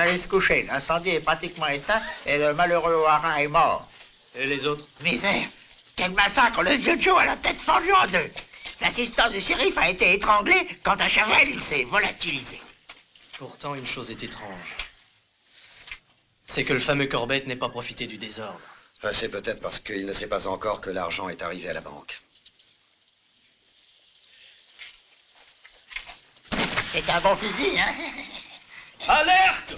[SPEAKER 9] aller se coucher. L'incendie est pratiquement éteint et le malheureux Warin est mort.
[SPEAKER 2] Et les autres?
[SPEAKER 9] Misère! Quel massacre! Le vieux Joe a la tête fendue en deux. L'assistant du shérif a été étranglé quand à Chavel, il s'est volatilisé.
[SPEAKER 2] Pourtant, une chose est étrange. C'est que le fameux Corbett n'ait pas profité du désordre.
[SPEAKER 11] C'est peut-être parce qu'il ne sait pas encore que l'argent est arrivé à la banque.
[SPEAKER 9] C'est un bon fusil, hein?
[SPEAKER 16] Alerte!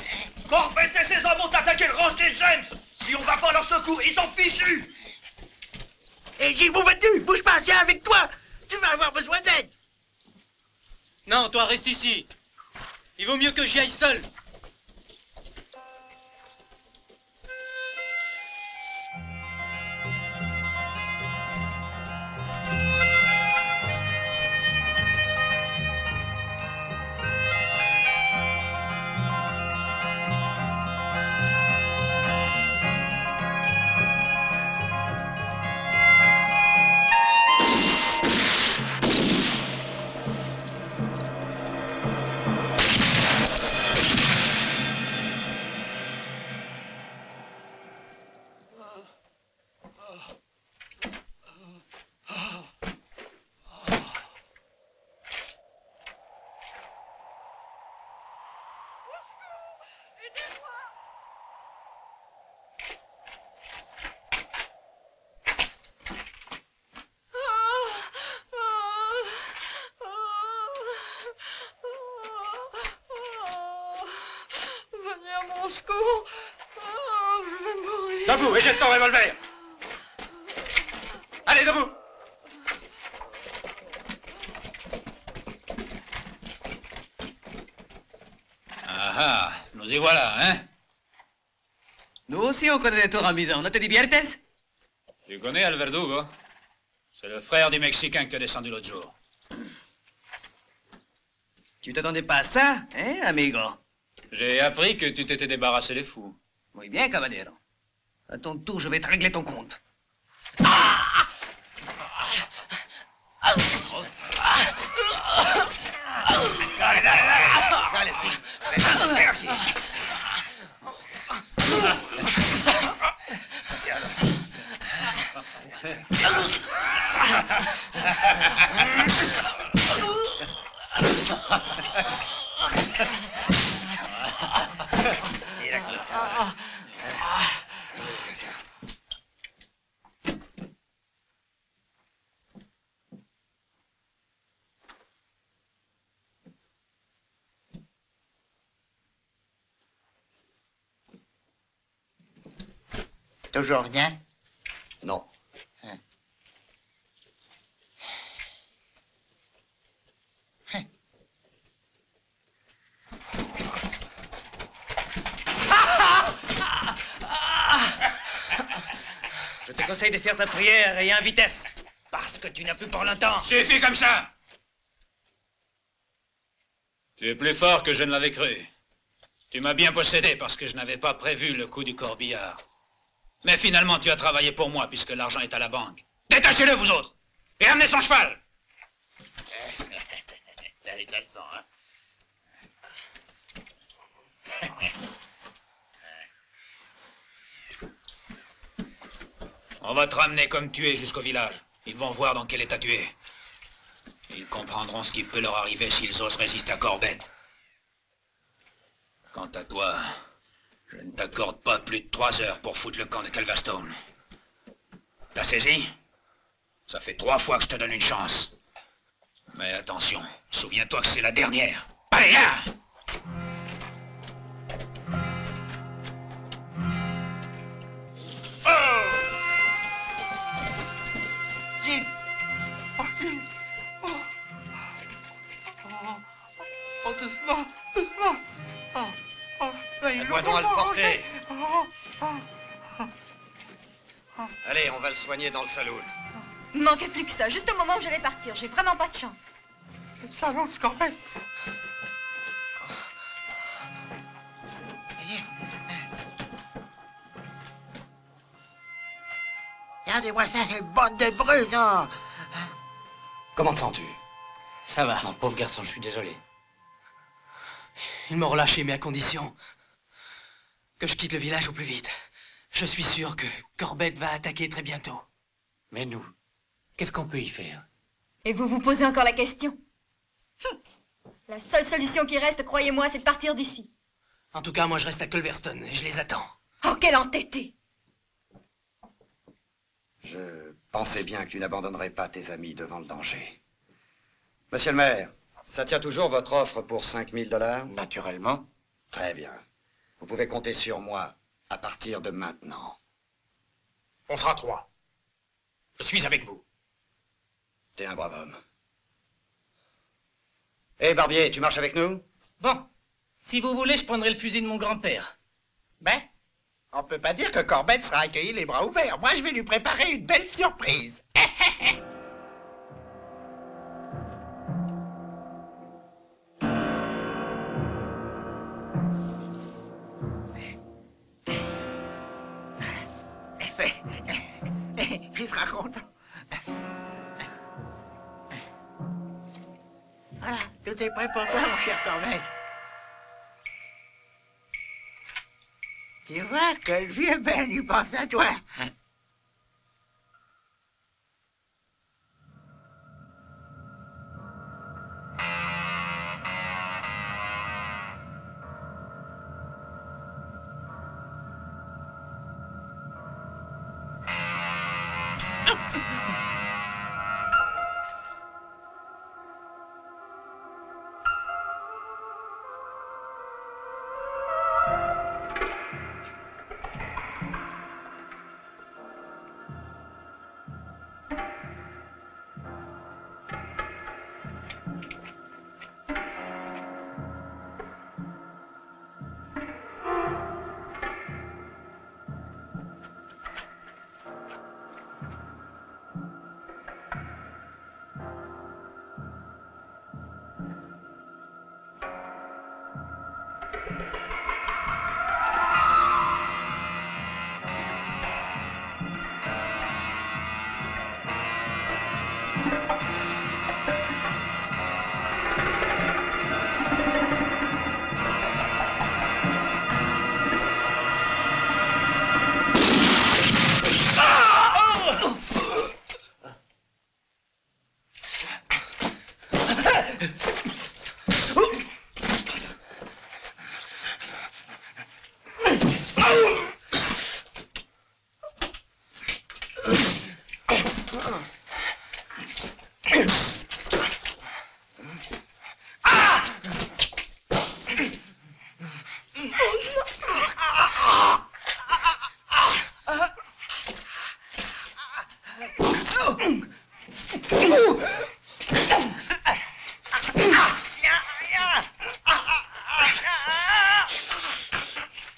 [SPEAKER 16] Corbett et ses hommes ont attaqué le ranch des James! Si on va pas à leur secours, ils sont fichus!
[SPEAKER 9] Et Gilles Bouvetu, bouge pas, viens avec toi! Tu vas avoir besoin d'aide!
[SPEAKER 14] Non, toi reste ici. Il vaut mieux que j'y aille seul.
[SPEAKER 16] Debout et jette ton revolver. Allez, debout.
[SPEAKER 1] Ah ah, nous y voilà, hein?
[SPEAKER 3] Nous aussi, on connaît les tours en bison. ¿No te diviertes?
[SPEAKER 1] Tu connais Al Verdugo? C'est le frère du Mexicain que tu as descendu l'autre jour.
[SPEAKER 3] Tu t'attendais pas à ça, hein, amigo?
[SPEAKER 1] J'ai appris que tu t'étais débarrassé des fous.
[SPEAKER 3] Muy bien, caballero. À ton tour, je vais te régler ton compte.
[SPEAKER 12] Dale, dale, dale. Dale, sí. Ven aquí. Mira cómo está.
[SPEAKER 9] Toujours rien?
[SPEAKER 11] Non.
[SPEAKER 3] Je te conseille de faire ta prière et en vitesse. Parce que tu n'as plus pour longtemps.
[SPEAKER 1] Suffit comme ça! Tu es plus fort que je ne l'avais cru. Tu m'as bien possédé parce que je n'avais pas prévu le coup du corbillard. Mais finalement, tu as travaillé pour moi puisque l'argent est à la banque. Détachez-le, vous autres! Et amenez son cheval!
[SPEAKER 12] T'as les caleçons, hein?
[SPEAKER 1] On va te ramener comme tu es jusqu'au village. Ils vont voir dans quel état tu es. Ils comprendront ce qui peut leur arriver s'ils osent résister à Corbett. Quant à toi, je ne t'accorde pas plus de 3 heures pour foutre le camp de Calverstone. T'as saisi? Ça fait 3 fois que je te donne une chance. Mais attention, souviens-toi que c'est la dernière. Allez, là!
[SPEAKER 9] Gilles! Oh, Gilles! Oh, doucement, doucement!
[SPEAKER 11] Aide-moi donc à le porter. Allez, on va le soigner dans le saloon.
[SPEAKER 13] Il manquait plus que ça, juste au moment où j'allais partir. J'ai vraiment pas de chance.
[SPEAKER 9] Faites ça, lance, Corbett! Regardez-moi ça, ces bandes de brutes, hein!
[SPEAKER 2] Comment te sens-tu?
[SPEAKER 14] Ça va.
[SPEAKER 10] Mon pauvre garçon, je suis désolé.
[SPEAKER 2] Ils m'ont relâché, mais à condition Que je quitte le village au plus vite. Je suis sûr que Corbett va attaquer très bientôt.
[SPEAKER 10] Mais nous, qu'est-ce qu'on peut y faire?
[SPEAKER 13] Et vous vous posez encore la question? La seule solution qui reste, croyez-moi, c'est de partir d'ici.
[SPEAKER 2] En tout cas, moi je reste à Culverston et je les attends.
[SPEAKER 13] Oh, quel entêté!
[SPEAKER 11] Je pensais bien que tu n'abandonnerais pas tes amis devant le danger. Monsieur le maire, ça tient toujours votre offre pour 5 000 $?
[SPEAKER 10] Naturellement.
[SPEAKER 11] Très bien. Vous pouvez compter sur moi à partir de maintenant.
[SPEAKER 16] On sera 3. Je suis avec vous.
[SPEAKER 11] T'es un brave homme. Hé, Barbier, tu marches avec nous?
[SPEAKER 15] Bon, si vous voulez, je prendrai le fusil de mon grand-père.
[SPEAKER 9] Ben, on peut pas dire que Corbett sera accueilli les bras ouverts. Moi, je vais lui préparer une belle surprise. Il sera content. Voilà, tout est prêt pour toi, mon cher Corbett. Tu vois que le vieux Ben, il pense à toi.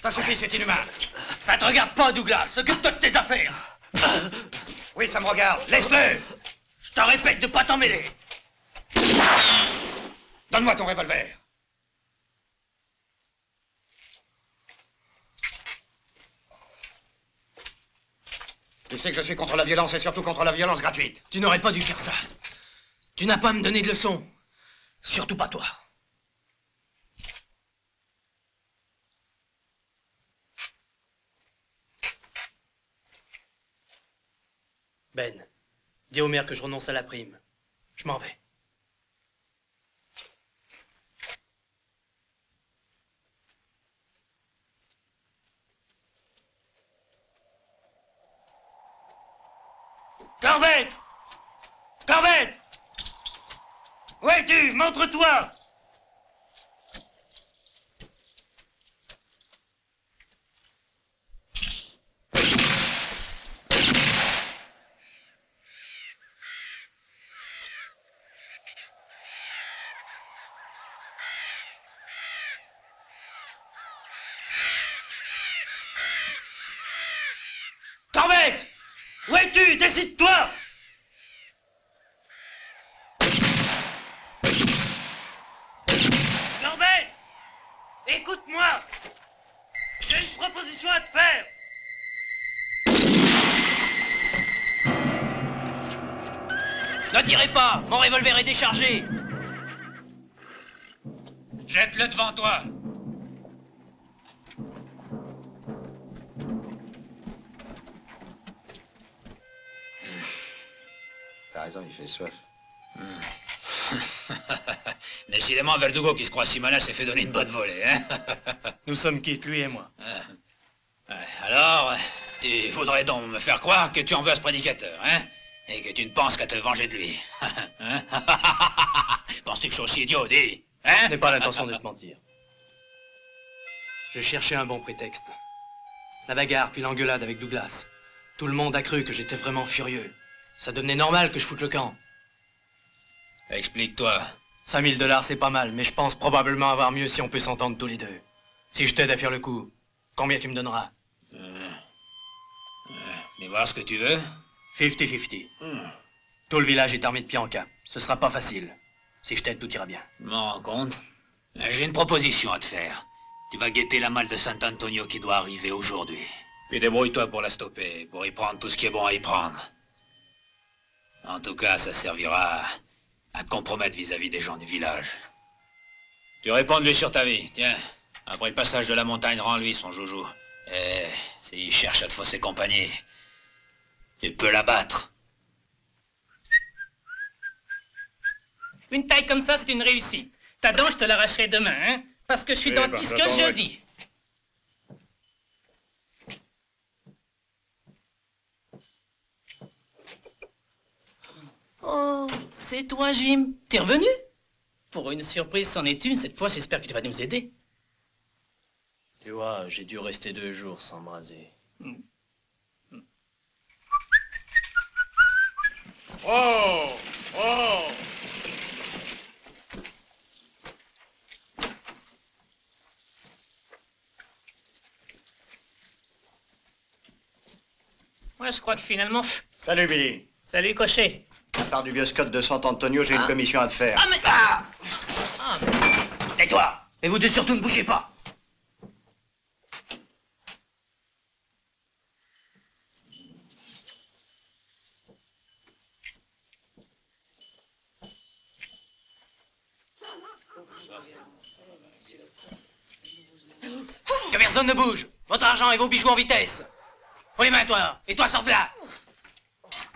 [SPEAKER 16] Ça suffit, c'est inhumain. Ça te regarde pas, Douglas. Occupe-toi de tes affaires.
[SPEAKER 11] Oui, ça me regarde. Laisse-le.
[SPEAKER 16] Je te répète de pas t'en mêler.
[SPEAKER 11] Donne-moi ton revolver. Tu sais que je suis contre la violence et surtout contre la violence gratuite.
[SPEAKER 2] Tu n'aurais pas dû faire ça. Tu n'as pas à me donner de leçons. Surtout pas toi. Ben, dis au maire que je renonce à la prime. Je m'en vais.
[SPEAKER 16] Corbett! Corbett! Où es-tu? Montre-toi! Corbett! Où es-tu? Décide-toi! Corbett! Écoute-moi! J'ai une proposition à te faire!
[SPEAKER 2] Ne tirez pas! Mon revolver est déchargé!
[SPEAKER 1] Jette-le devant toi.
[SPEAKER 11] T'as raison, il fait soif.
[SPEAKER 1] Décidément, Verdugo, qui se croit si malin, s'est fait donner une bonne volée, hein.
[SPEAKER 2] Nous sommes quittes, lui et moi.
[SPEAKER 1] Alors, tu voudrais donc me faire croire que tu en veux à ce prédicateur, hein? Et que tu ne penses qu'à te venger de lui. Hein? Penses-tu que je suis aussi idiot, dis? Hein?
[SPEAKER 2] Je n'ai pas l'intention de te mentir. Je cherchais un bon prétexte. La bagarre, puis l'engueulade avec Douglas. Tout le monde a cru que j'étais vraiment furieux. Ça devenait normal que je foute le camp.
[SPEAKER 1] Explique-toi.
[SPEAKER 2] 5 000 $, c'est pas mal, mais je pense probablement avoir mieux si on peut s'entendre tous les deux. Si je t'aide à faire le coup, combien tu me donneras?
[SPEAKER 1] Mais voir ce que tu veux.
[SPEAKER 2] 50-50. Tout le village est armé de pied en cap. Ce sera pas facile. Si je t'aide, tout ira bien.
[SPEAKER 1] Je m'en rends compte. J'ai une proposition à te faire. Tu vas guetter la malle de Sant'Antonio qui doit arriver aujourd'hui. Puis débrouille-toi pour la stopper, pour y prendre tout ce qui est bon à y prendre. En tout cas, ça servira à te compromettre vis-à-vis des gens du village. Tu réponds de lui sur ta vie, tiens. Après le passage de la montagne, rends-lui son joujou. Et s'il cherche à te fausser compagnie, tu peux l'abattre.
[SPEAKER 15] Une taille comme ça, c'est une réussite. Ta dent, je te l'arracherai demain, hein? Parce que je suis dentiste que le jeudi. Oh, c'est toi, Jim. T'es revenu? Pour une surprise, c'en est une. Cette fois, j'espère que tu vas nous aider.
[SPEAKER 2] Tu vois, j'ai dû rester 2 jours sans me raser.
[SPEAKER 5] Oh! Oh!
[SPEAKER 15] Moi, je crois que finalement...
[SPEAKER 5] Salut, Billy.
[SPEAKER 15] Salut, Cocher.
[SPEAKER 5] À part du vieux Scott de Sant'Antonio, j'ai une commission à te faire.
[SPEAKER 15] Ah, mais...
[SPEAKER 12] Tais-toi! Et vous deux surtout ne bougez pas! Que personne ne bouge! Votre argent et vos bijoux en vitesse! Oui, main, toi! Et toi, sors de là!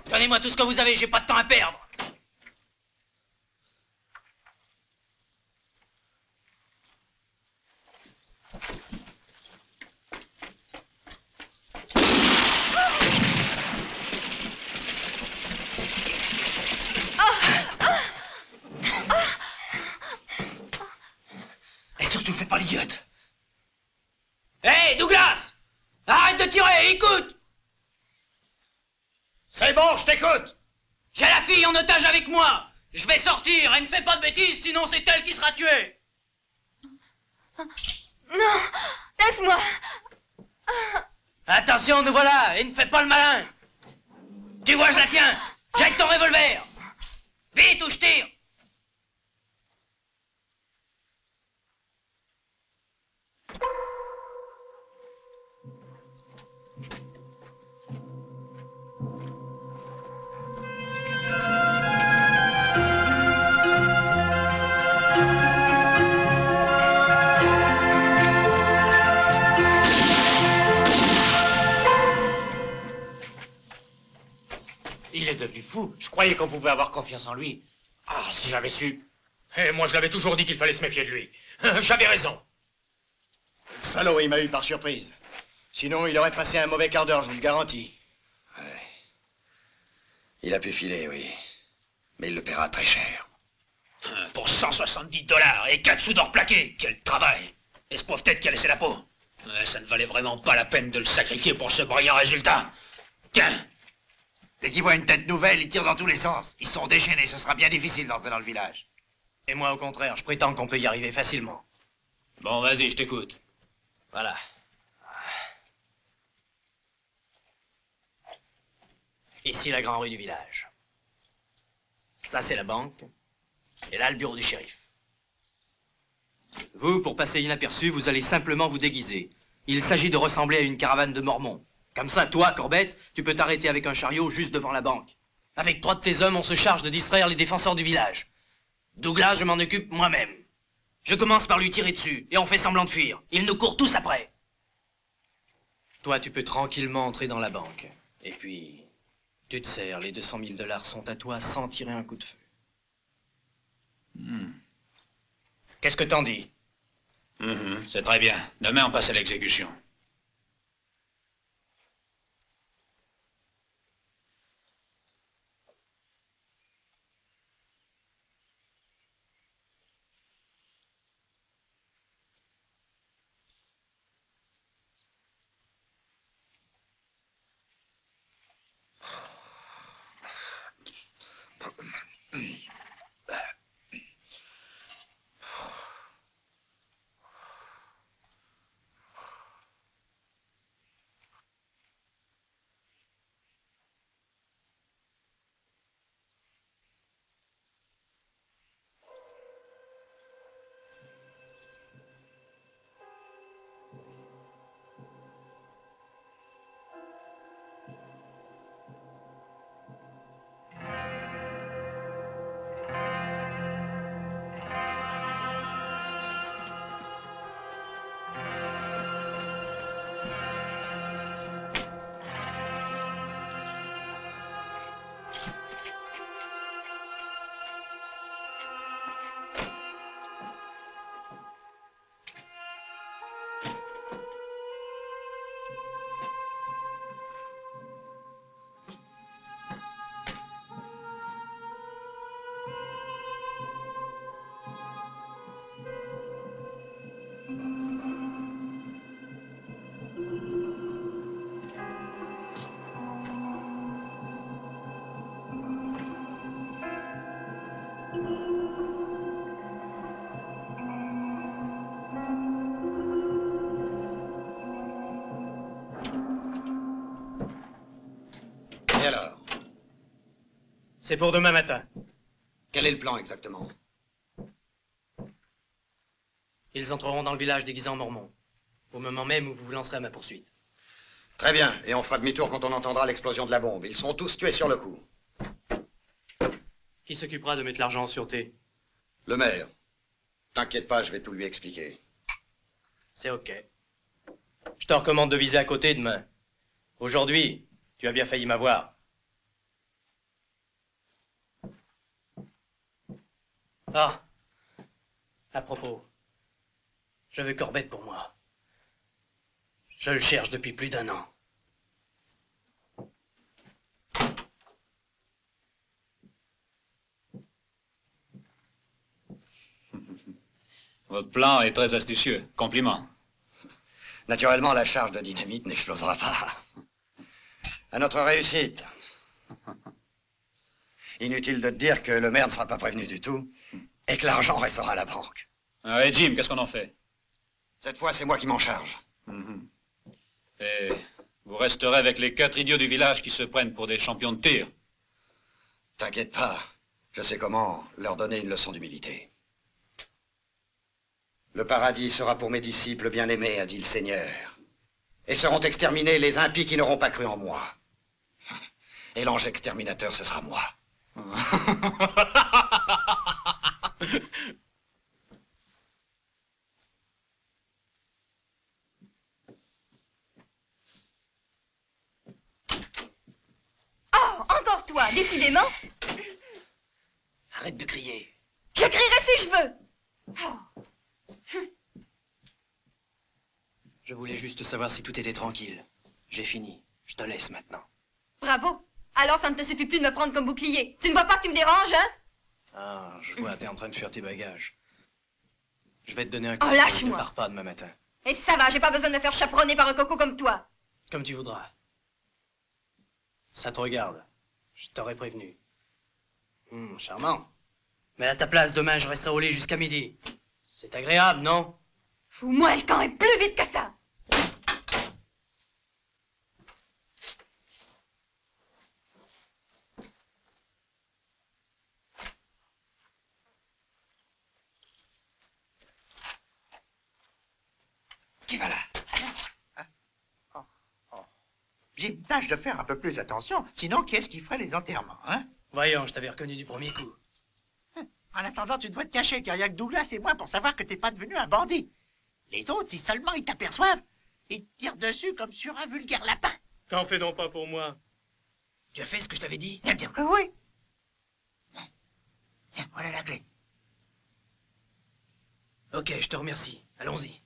[SPEAKER 12] Donnez-moi tout ce que vous avez, j'ai pas de temps à perdre! Et surtout, faites pas l'idiote! Hé, Douglas! Arrête de tirer, écoute!
[SPEAKER 5] C'est bon, je t'écoute!
[SPEAKER 12] J'ai la fille en otage avec moi! Je vais sortir et ne fais pas de bêtises, sinon c'est elle qui sera tuée!
[SPEAKER 8] Non, laisse-moi.
[SPEAKER 12] Attention, nous voilà, et ne fais pas le malin! Tu vois, je la tiens! Jette ton revolver! Vite ou je tire!
[SPEAKER 10] Il est devenu fou. Je croyais qu'on pouvait avoir confiance en lui. Ah, si j'avais su.
[SPEAKER 16] Et moi, je l'avais toujours dit qu'il fallait se méfier de lui. J'avais raison.
[SPEAKER 5] Salaud, il m'a eu par surprise. Sinon, il aurait passé un mauvais quart d'heure, je vous le garantis.
[SPEAKER 11] Ouais. Il a pu filer, oui. Mais il le paiera très cher.
[SPEAKER 1] Pour 170 $ et 4 sous d'or plaqué. Quel travail! Et ce pauvre tête qui a laissé la peau. Ça ne valait vraiment pas la peine de le sacrifier pour ce brillant résultat. Tiens!
[SPEAKER 12] Dès qu'ils voient une tête nouvelle, ils tirent dans tous les sens. Ils sont déchaînés, ce sera bien difficile d'entrer dans le village.
[SPEAKER 2] Et moi, au contraire, je prétends qu'on peut y arriver facilement.
[SPEAKER 1] Bon, vas-y, je t'écoute.
[SPEAKER 2] Voilà. Ici, la grande rue du village. Ça, c'est la banque. Et là, le bureau du shérif. Vous, pour passer inaperçu, vous allez simplement vous déguiser. Il s'agit de ressembler à une caravane de Mormons. Comme ça, toi, Corbett, tu peux t'arrêter avec un chariot juste devant la banque. Avec 3 de tes hommes, on se charge de distraire les défenseurs du village. Douglas, je m'en occupe moi-même. Je commence par lui tirer dessus, et on fait semblant de fuir. Ils nous courent tous après. Toi, tu peux tranquillement entrer dans la banque. Et puis, Tu te sers, les 200 000 $ sont à toi sans tirer un coup de feu. Qu'est-ce que t'en dis?
[SPEAKER 1] C'est très bien. Demain, on passe à l'exécution.
[SPEAKER 11] Et alors?
[SPEAKER 2] C'est pour demain matin.
[SPEAKER 11] Quel est le plan exactement?
[SPEAKER 2] Ils entreront dans le village déguisés en mormons, au moment même où vous vous lancerez à ma poursuite.
[SPEAKER 11] Très bien, et on fera demi-tour quand on entendra l'explosion de la bombe. Ils seront tous tués sur le coup.
[SPEAKER 2] Qui s'occupera de mettre l'argent en sûreté?
[SPEAKER 11] Le maire. T'inquiète pas, je vais tout lui expliquer.
[SPEAKER 2] C'est OK. Je te recommande de viser à côté demain. Aujourd'hui, tu as bien failli m'avoir. Ah, à propos, je veux Corbett pour moi. Je le cherche depuis plus d'1 an.
[SPEAKER 6] Votre plan est très astucieux. Compliment.
[SPEAKER 11] Naturellement, la charge de dynamite n'explosera pas. À notre réussite. Inutile de te dire que le maire ne sera pas prévenu du tout et que l'argent restera à la banque.
[SPEAKER 6] Et Jim, qu'est-ce qu'on en fait?
[SPEAKER 11] Cette fois, c'est moi qui m'en charge.
[SPEAKER 6] Et vous resterez avec les 4 idiots du village qui se prennent pour des champions de tir.
[SPEAKER 11] T'inquiète pas, je sais comment leur donner une leçon d'humilité. Le paradis sera pour mes disciples bien-aimés, a dit le Seigneur. Et seront exterminés les impies qui n'auront pas cru en moi. Et l'ange exterminateur, ce sera moi.
[SPEAKER 13] Oh, encore toi, décidément.
[SPEAKER 2] Arrête de crier.
[SPEAKER 13] Je crierai si je veux. Oh.
[SPEAKER 2] Je voulais juste savoir si tout était tranquille. J'ai fini. Je te laisse maintenant.
[SPEAKER 13] Bravo. Alors ça ne te suffit plus de me prendre comme bouclier. Tu ne vois pas que tu me déranges, hein?
[SPEAKER 2] Ah, je vois, t'es en train de faire tes bagages. Je vais te donner un
[SPEAKER 13] Oh,
[SPEAKER 2] conseil,
[SPEAKER 13] lâche-moi.
[SPEAKER 2] ne pars pas demain matin.
[SPEAKER 13] Et ça va, j'ai pas besoin de me faire chaperonner par un coco comme toi.
[SPEAKER 2] Comme tu voudras. Ça te regarde. Je t'aurais prévenu. Charmant. Mais à ta place, demain, je resterai au lit jusqu'à midi. C'est agréable, non?
[SPEAKER 13] Fous-moi le camp et plus vite que ça.
[SPEAKER 9] Qui va là? Jim, tâche de faire un peu plus attention, sinon qui est-ce qui ferait les enterrements, hein?
[SPEAKER 2] Voyons, je t'avais reconnu du premier coup.
[SPEAKER 9] En attendant, tu dois te cacher, car il n'y a que Douglas et moi pour savoir que t'es pas devenu un bandit. Les autres, si seulement ils t'aperçoivent, ils te tirent dessus comme sur un vulgaire lapin.
[SPEAKER 14] T'en fais donc pas pour moi.
[SPEAKER 12] Tu as fait ce que je t'avais dit?
[SPEAKER 9] Bien sûr que oui. Tiens, voilà la clé.
[SPEAKER 12] Ok, je te remercie. Allons-y.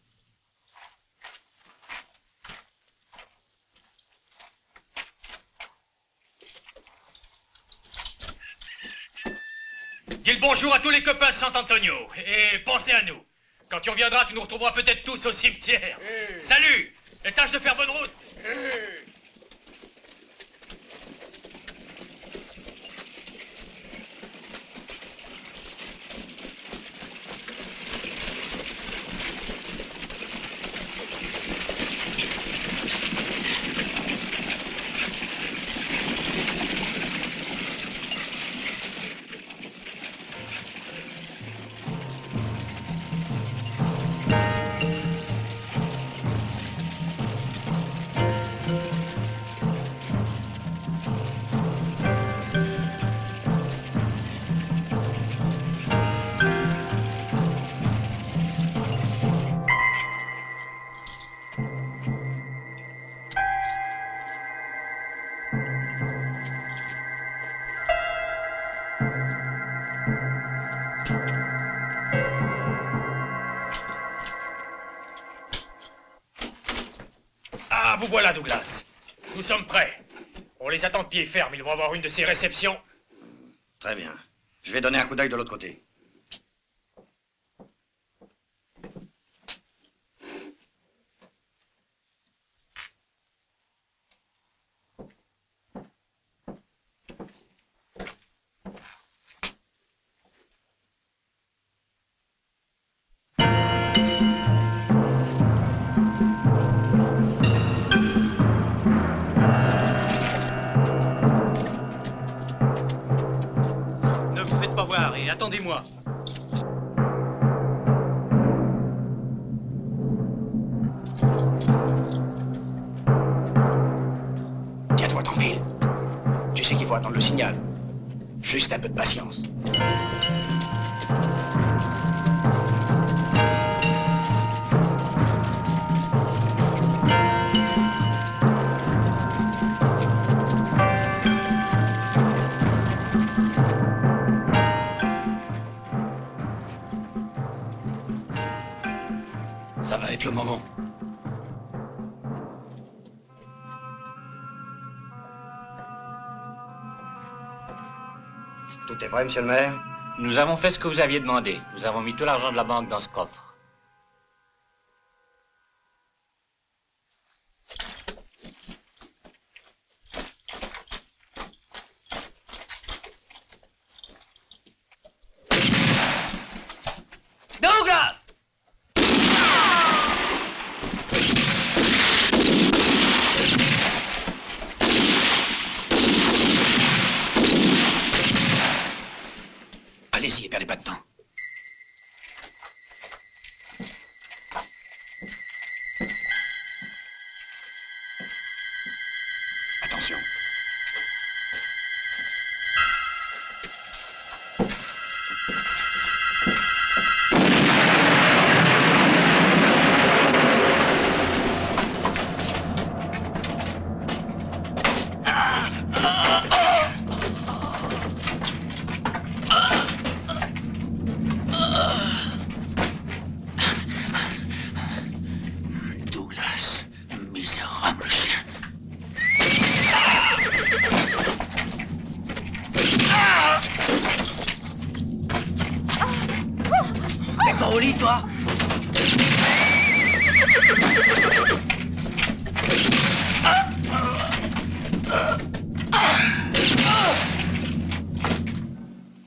[SPEAKER 16] Dis le bonjour à tous les copains de San Antonio. Et pensez à nous. Quand tu reviendras, tu nous retrouveras peut-être tous au cimetière. Salut! Et tâche de faire bonne route. Ah, vous voilà, Douglas. Nous sommes prêts. On les attend de pied ferme. Ils vont avoir une de ces réceptions.
[SPEAKER 11] Très bien. Je vais donner un coup d'œil de l'autre côté.
[SPEAKER 2] Ne vous faites pas voir et attendez-moi.
[SPEAKER 12] Tiens-toi tranquille. Tu sais qu'il faut attendre le signal. Juste un peu de patience. Ça va être le moment.
[SPEAKER 11] Tout est prêt, monsieur le maire?
[SPEAKER 10] Nous avons fait ce que vous aviez demandé. Nous avons mis tout l'argent de la banque dans ce coffre.
[SPEAKER 12] Douglas! Allez-y, perdez pas de temps. Attention. Douglas, misérable chien. T'es pas au lit, toi?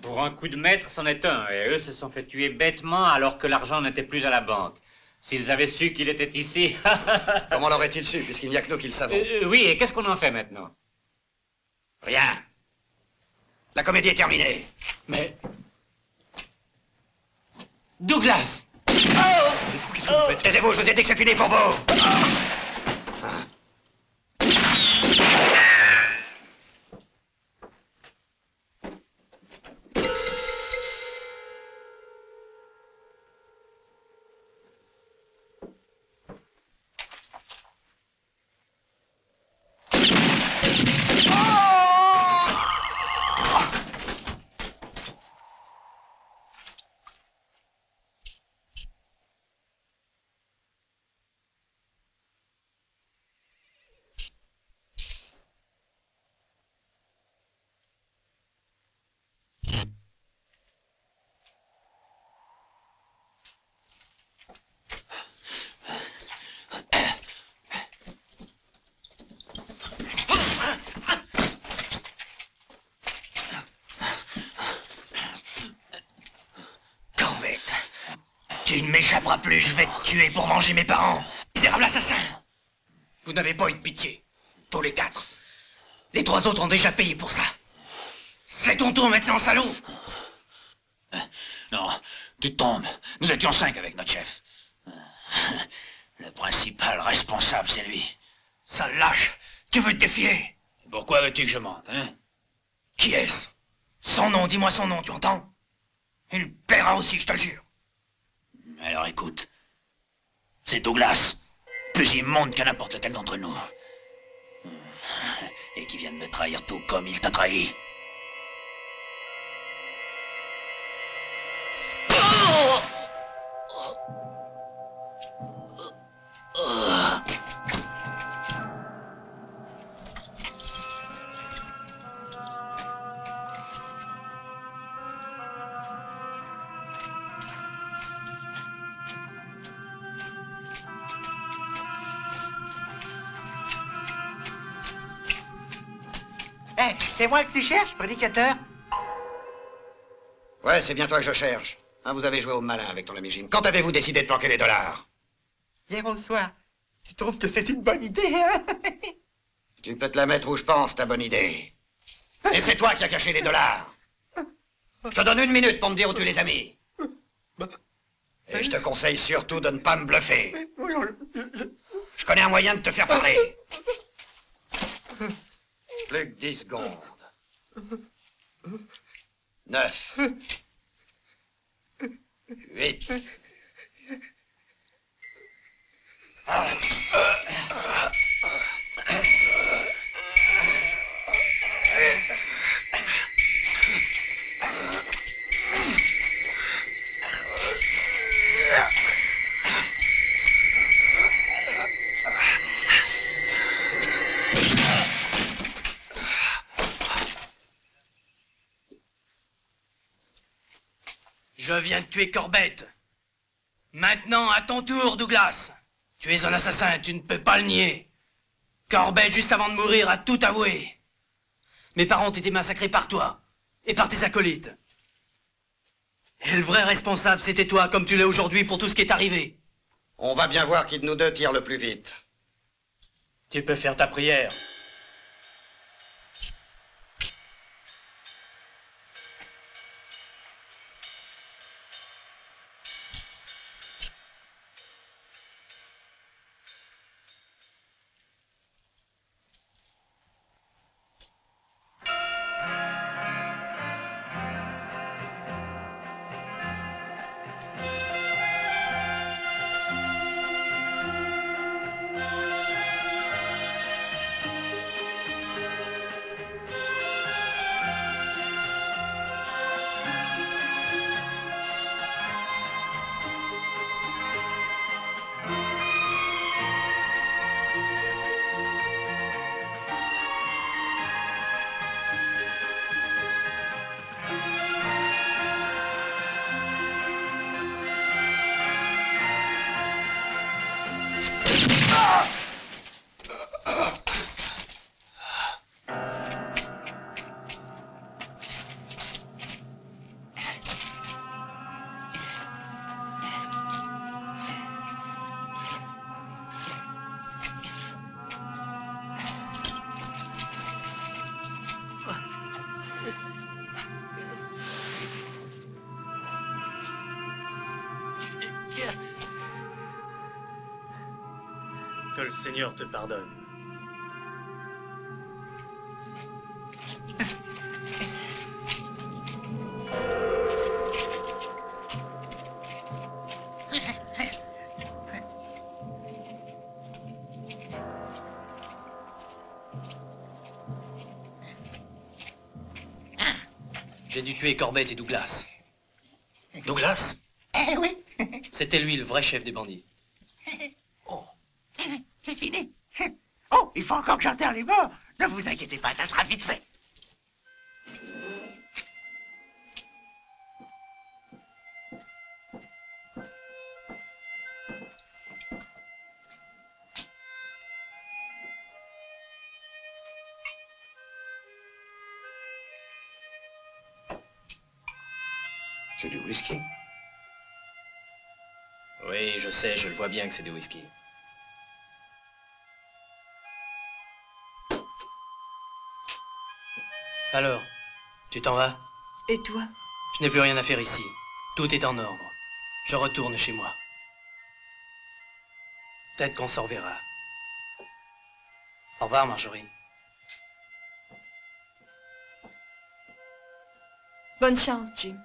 [SPEAKER 10] Pour un coup de maître, c'en est un. Et eux se sont fait tuer bêtement alors que l'argent n'était plus à la banque. S'ils avaient su qu'il était ici...
[SPEAKER 11] Comment l'auraient-ils su, puisqu'il n'y a que nous qui le savons?
[SPEAKER 10] Oui, et qu'est-ce qu'on en fait maintenant?
[SPEAKER 12] Rien. La comédie est terminée.
[SPEAKER 10] Mais... Douglas!
[SPEAKER 12] Qu'est-ce que vous faites? Taisez-vous, je vous ai dit que c'est fini pour vous. Tu ne m'échapperas plus, je vais te tuer pour venger mes parents. Misérable assassin! Vous n'avez pas eu de pitié. Tous les 4. Les 3 autres ont déjà payé pour ça. C'est ton tour maintenant, salaud!
[SPEAKER 1] Non, tu tombes. Nous étions 5 avec notre chef. Le principal responsable, c'est lui.
[SPEAKER 12] Sale lâche! Tu veux te défier?
[SPEAKER 1] Pourquoi veux-tu que je mente, hein?
[SPEAKER 12] Qui est-ce? Son nom, dis-moi son nom, tu entends? Il paiera aussi, je te le jure.
[SPEAKER 1] Alors écoute, c'est Douglas, plus immonde que n'importe lequel d'entre nous. Et qui vient de me trahir tout comme il t'a trahi.
[SPEAKER 9] C'est moi que tu cherches, prédicateur?
[SPEAKER 11] Ouais, c'est bien toi que je cherche. Hein, vous avez joué au malin avec ton ami Jim. Quand avez-vous décidé de planquer les dollars?
[SPEAKER 9] Hier au soir. Tu trouves que c'est une bonne idée, hein?
[SPEAKER 11] Tu peux te la mettre où je pense, ta bonne idée. Et c'est toi qui as caché les dollars. Je te donne 1 minute pour me dire où tu les as mis. Et je te conseille surtout de ne pas me bluffer. Je connais un moyen de te faire parler. Plus que 10 secondes. 9. 8.
[SPEAKER 12] Je viens de tuer Corbett. Maintenant, à ton tour, Douglas. Tu es un assassin, tu ne peux pas le nier. Corbett, juste avant de mourir, a tout avoué. Mes parents ont été massacrés par toi et par tes acolytes. Et le vrai responsable, c'était toi, comme tu l'es aujourd'hui pour tout ce qui est arrivé.
[SPEAKER 11] On va bien voir qui de nous deux tire le plus vite.
[SPEAKER 2] Tu peux faire ta prière. Que le Seigneur te pardonne.
[SPEAKER 12] J'ai dû tuer Corbett et Douglas.
[SPEAKER 2] Douglas?
[SPEAKER 9] Eh oui.
[SPEAKER 12] C'était lui le vrai chef des bandits.
[SPEAKER 9] C'est fini. Oh, il faut encore que j'enterre les morts. Ne vous inquiétez pas, ça sera vite fait.
[SPEAKER 11] C'est du whisky.
[SPEAKER 12] Oui, je sais, je le vois bien que c'est du whisky. Alors, tu t'en vas?
[SPEAKER 8] Et toi?
[SPEAKER 12] Je n'ai plus rien à faire ici. Tout est en ordre. Je retourne chez moi. Peut-être qu'on s'en reverra. Au revoir, Marjorie.
[SPEAKER 8] Bonne chance, Jim.